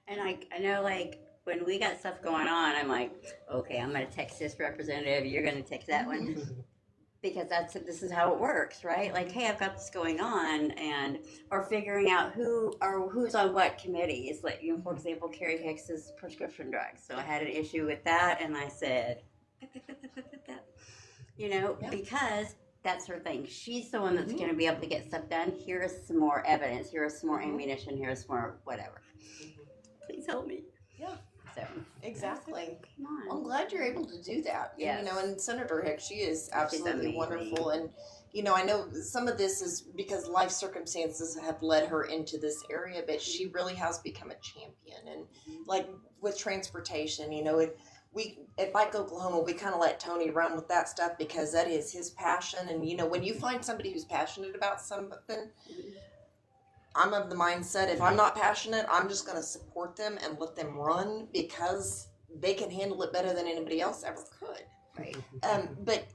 And I know, like, when we got stuff going on, I'm like, okay, I'm going to text this representative, you're going to text that one. Because this is how it works, right? Like, hey, I've got this going on, or figuring out who's on what committees. Like, for example, Carrie Hicks's prescription drugs. So I had an issue with that, and I said, because that's her thing. She's the one that's going to be able to get stuff done. Here is some more evidence. Here is some more ammunition. Here is some more whatever. Please help me. Yeah. So exactly. come on. I'm glad you're able to do that. Yes. And Senator Hicks, she is absolutely amazing. wonderful. And, I know some of this is because life circumstances have led her into this area, but she really has become a champion. And like with transportation, at Bike Oklahoma, we kind of let Tony run with that stuff because that is his passion. And, when you find somebody who's passionate about something, I'm of the mindset, if I'm not passionate, I'm just going to support them and let them run because they can handle it better than anybody else ever could. Right. But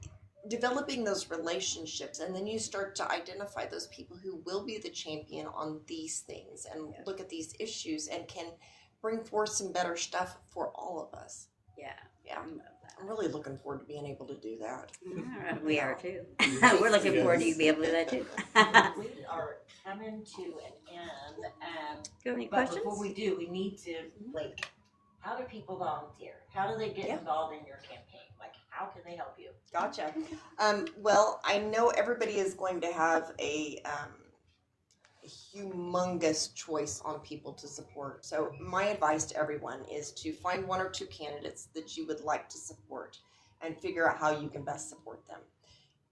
developing those relationships, and then you start to identify those people who will be the champion on these things and look at these issues and can bring forth some better stuff for all of us. Yeah. Yeah. I'm really looking forward to being able to do that. All right, we are too. We're looking forward to you being able to do that too. We are coming to an end. Do you have any But questions? before we do, we need to, how do people volunteer? How do they get involved in your campaign? Like, how can they help you? Gotcha. Well, I know everybody is going to have a humongous choice on people to support. So my advice to everyone is to find one or two candidates that you would like to support and figure out how you can best support them.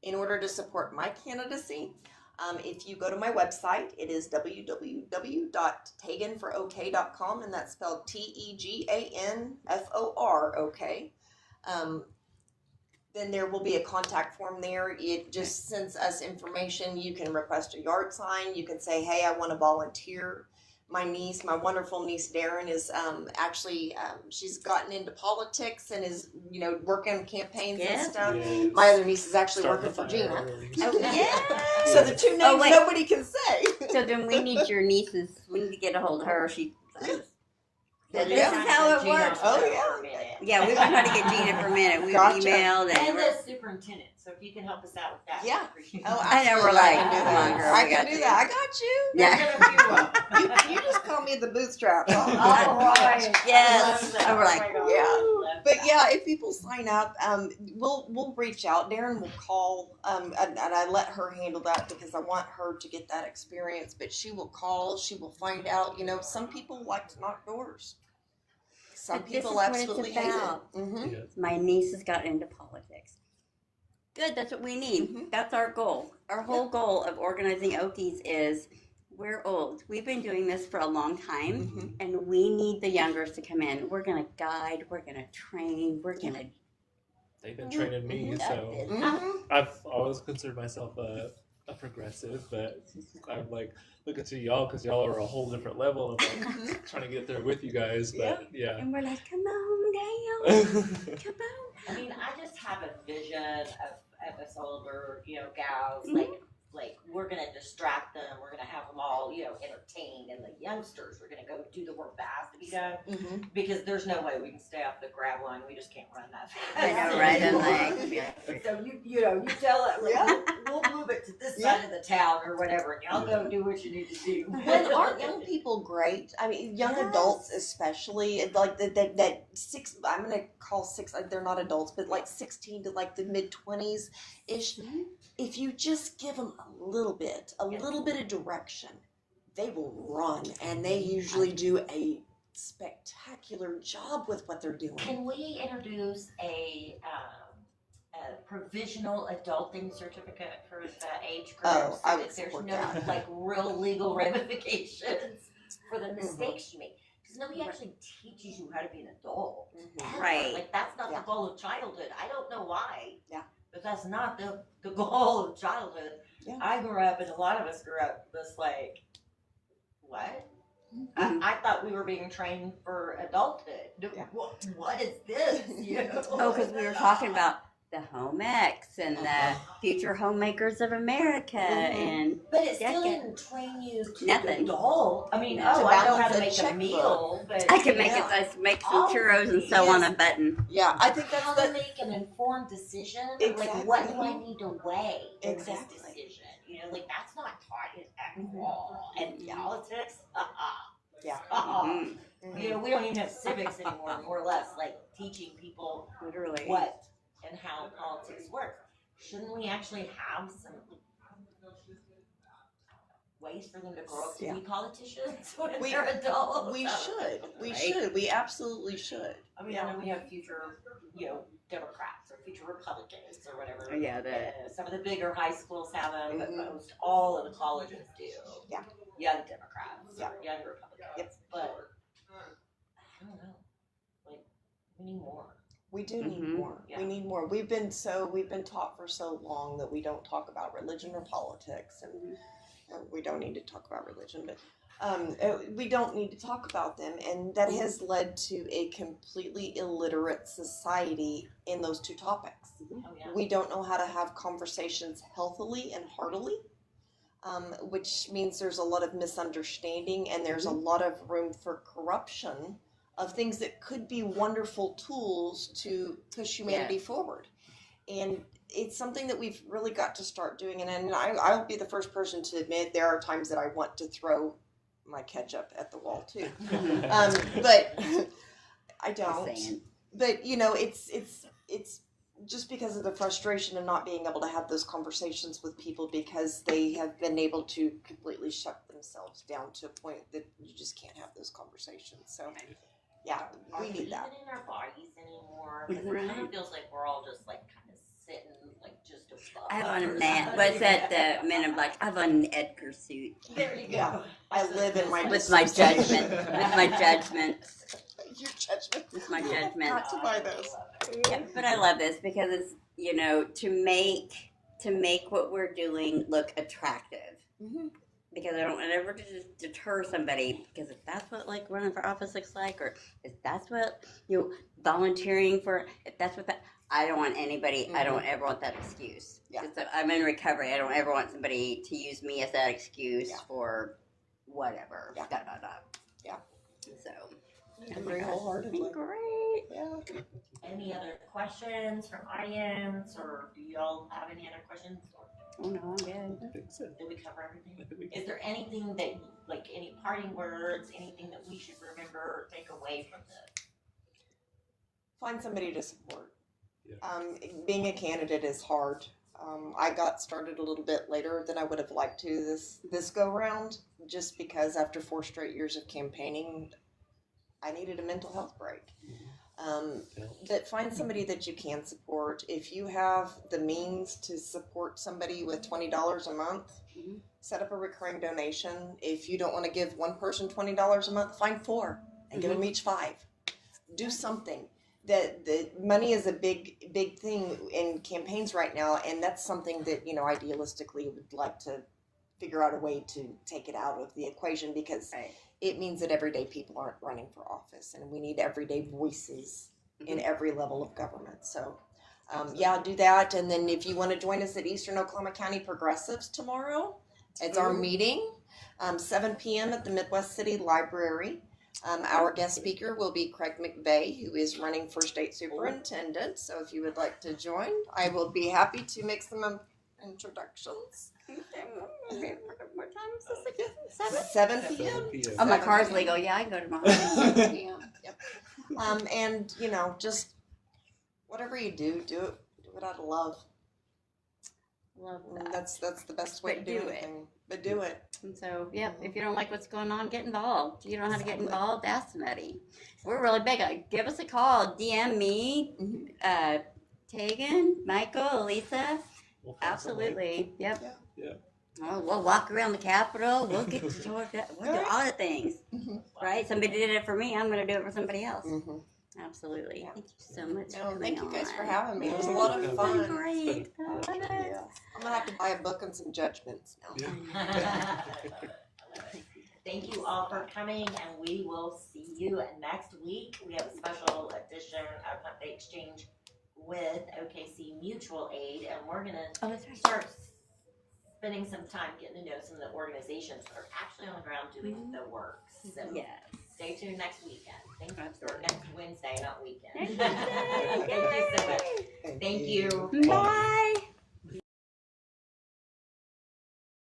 In order to support my candidacy, if you go to my website, it is www.teaganforok.com, and that's spelled TEGANFOROK. Then there will be a contact form there. It just sends us information. You can request a yard sign. You can say, hey, I want to volunteer. My wonderful niece, Darren, is she's gotten into politics and is, working campaigns and stuff. Yes. My other niece is actually Starting working for the Gina. fire. Oh, yeah. So the two names wait. nobody can say. So then we need your nieces. We need to get a hold of her. This is Yeah. how it Gina works. Oh, for yeah. a minute. Yeah, we've been trying to get Gina for a minute. We've Gotcha. emailed And and the superintendent, so if you can help us out with that, Yeah. we appreciate Oh, it. I know, we're absolutely. like, I can do come that. on, girl, I we can got do this. that. I got you. Yeah. You just call me the bootstrap. All right. Yes. I love that. Oh, we're like, my God. yeah. I love But that. yeah, if people sign up, we'll reach out. Darren will call, and I let her handle that because I want her to get that experience. But she will call. She will find out. Some people like to knock doors. Some But this people is what it's absolutely hate it. about. Mm-hmm. Yes. my niece has got into politics. Good, that's what we need. Mhm. That's our goal. Our whole goal of organizing Okies is we're old. We've been doing this for a long time, Mhm. and we need the youngers to come in. We're going to guide, we're going to train, we're going to. They've been training me, Mhm. so Mm-hmm. I've always considered myself a progressive, but I'm like looking to y'all because y'all are a whole different level. And I'm like trying to get there with you guys, but yeah. And we're like, come on, Dale, come on. I mean, I just have a vision of us older, gals, Mhm. like we're gonna distract them, we're gonna have them all, entertained, and the youngsters, we're gonna go do the work that has to be done, Mm-hmm. because there's no way we can stay off the grab line, we just can't run that fast. I know, right? I'm like, So you tell it, Yeah. we'll move it to this side of the town or whatever, and y'all go do what you need to do. But aren't young people great? I mean, young Yes. adults especially, like that six. I'm gonna call six. They're not adults, but like 16 to like the mid-20s ish. Mhm. If you just give them a little bit of direction, they will run, and they usually do a spectacular job with what they're doing. Can we introduce a provisional adulting certificate for the age group? Oh, so I that would there's support no that. like real legal ramifications for the mistakes you make. Because nobody actually teaches you how to be an adult. Ever. Right. Like that's not Yeah. the goal of childhood. I don't know why. Yeah. But that's not the goal of childhood. Yeah. I grew up, and a lot of us grew up this like, what? I thought we were being trained for adulthood. Yeah. What is this? You know? Oh, because we were talking about the home ec and the future homemakers of America and But it still Decade. didn't train you to Nothing. adult. I mean, No. oh, To I know how balance to a make a checkbook. meal, but I can make Yeah. it. I make some Oh, churros and sew on a button. Yeah, I think how that's to the make an informed decision. Exactly. Like, what do I need to weigh in Exactly. this decision? You know, like that's not taught at Mhm. all. And Yeah. politics, Yeah. Mhm. You know, we don't even have civics anymore, more or less, like teaching people Literally. what and how politics works. Shouldn't we actually have some ways for them to grow up to Yeah. be politicians when We- they're adults? we should. We Right. should. We absolutely should. I mean, I know we have future, Democrats or future Republicans or whatever. Yeah, the Some of the bigger high schools have them, but Mhm. most all of the colleges do. Yeah. Young Democrats, Yeah. young Republicans. Yep. But I don't know. Like, we need more. We do need Mhm. more. Yeah. We need more. We've been taught for so long that we don't talk about religion or politics, and we don't need to talk about religion, but we don't need to talk about them, and that has led to a completely illiterate society in those two topics. Oh yeah. We don't know how to have conversations healthily and heartily, which means there's a lot of misunderstanding and there's a lot of room for corruption of things that could be wonderful tools to push humanity forward. And it's something that we've really got to start doing. And I'll be the first person to admit there are times that I want to throw my ketchup at the wall too. But I don't. saying. But it's just because of the frustration of not being able to have those conversations with people because they have been able to completely shut themselves down to a point that you just can't have those conversations. So yeah, Are we need that. even in our bodies anymore? 'Cause it kind of feels like we're all just like kind of sitting like just above. I have on a or man. something. What's that? The Men in Black. I have on an Edgar suit There you go. Yeah. I live in my with my judgment. With my judgment. Your judgment. With my judgment. Got to buy those. Yeah, but I love this because it's to make what we're doing look attractive. Mm-hmm. Because I don't want to ever deter somebody. Because if that's what like running for office looks like, or if that's what volunteering for, if that's what that, I don't want anybody. I don't ever want that excuse. Yeah. So I'm in recovery. I don't ever want somebody to use me as that excuse Yeah. for whatever. Yeah. Yeah. So. I agree wholeheartedly. Great. Yeah. Any other questions from audience, or do y'all have any other questions? Or Oh no, I'm good. I think so. did we cover everything? I think we Is there anything that, like, any parting words, anything that we should remember or take away from this? Find somebody to support. Yeah. Being a candidate is hard. I got started a little bit later than I would have liked to this go round, just because after 4 straight years of campaigning, I needed a mental health break. But find somebody that you can support. If you have the means to support somebody with $20 a month, set up a recurring donation. If you don't want to give one person $20 a month, find 4 and give them each 5. Do something. The money is a big thing in campaigns right now, and that's something that idealistically would like to figure out a way to take it out of the equation, because it means that everyday people aren't running for office, and we need everyday voices in every level of government. So do that. And then if you want to join us at Eastern Oklahoma County Progressives tomorrow, it's our meeting, 7 p.m. at the Midwest City Library. Our guest speaker will be Craig McVeigh, who is running for state superintendent. So if you would like to join, I will be happy to make some introductions. What time is this again? 7? 7 p.m. Oh, my car's legal. Yeah, I can go tomorrow. 7 p.m. Yep. And just whatever you do it out of love. Love And that. that's the best way But to do do it. anything. But do it. And so, yep, if you don't like what's going on, get involved. You don't know how to get involved, ask somebody. We're really big. Give us a call. DM me, Teagan, Michael, Elisa. We'll find some way. Absolutely. Yep. Yeah. Oh, we'll walk around the Capitol. We'll get to Georgia. We'll do all the things. Right? Somebody did it for me. I'm going to do it for somebody else. Absolutely. Yeah. Thank you so much. No, for thank you coming guys for on. having me. It was a Yeah. lot of Yeah. fun. Great. I love it. Yeah. I'm gonna have to buy a book and some judgments now. Yeah. Thank you all for coming, and we will see you next week. We have a special edition of Humpday Exchange with OKC Mutual Aid, and we're gonna Oh, that's right. start spending some time getting to know some of the organizations that are actually on the ground doing the work. So Yes. stay tuned next weekend. Thank you. Or Absolutely. next Wednesday, not weekend. Next Wednesday. Thank you so much. Thank you. Bye.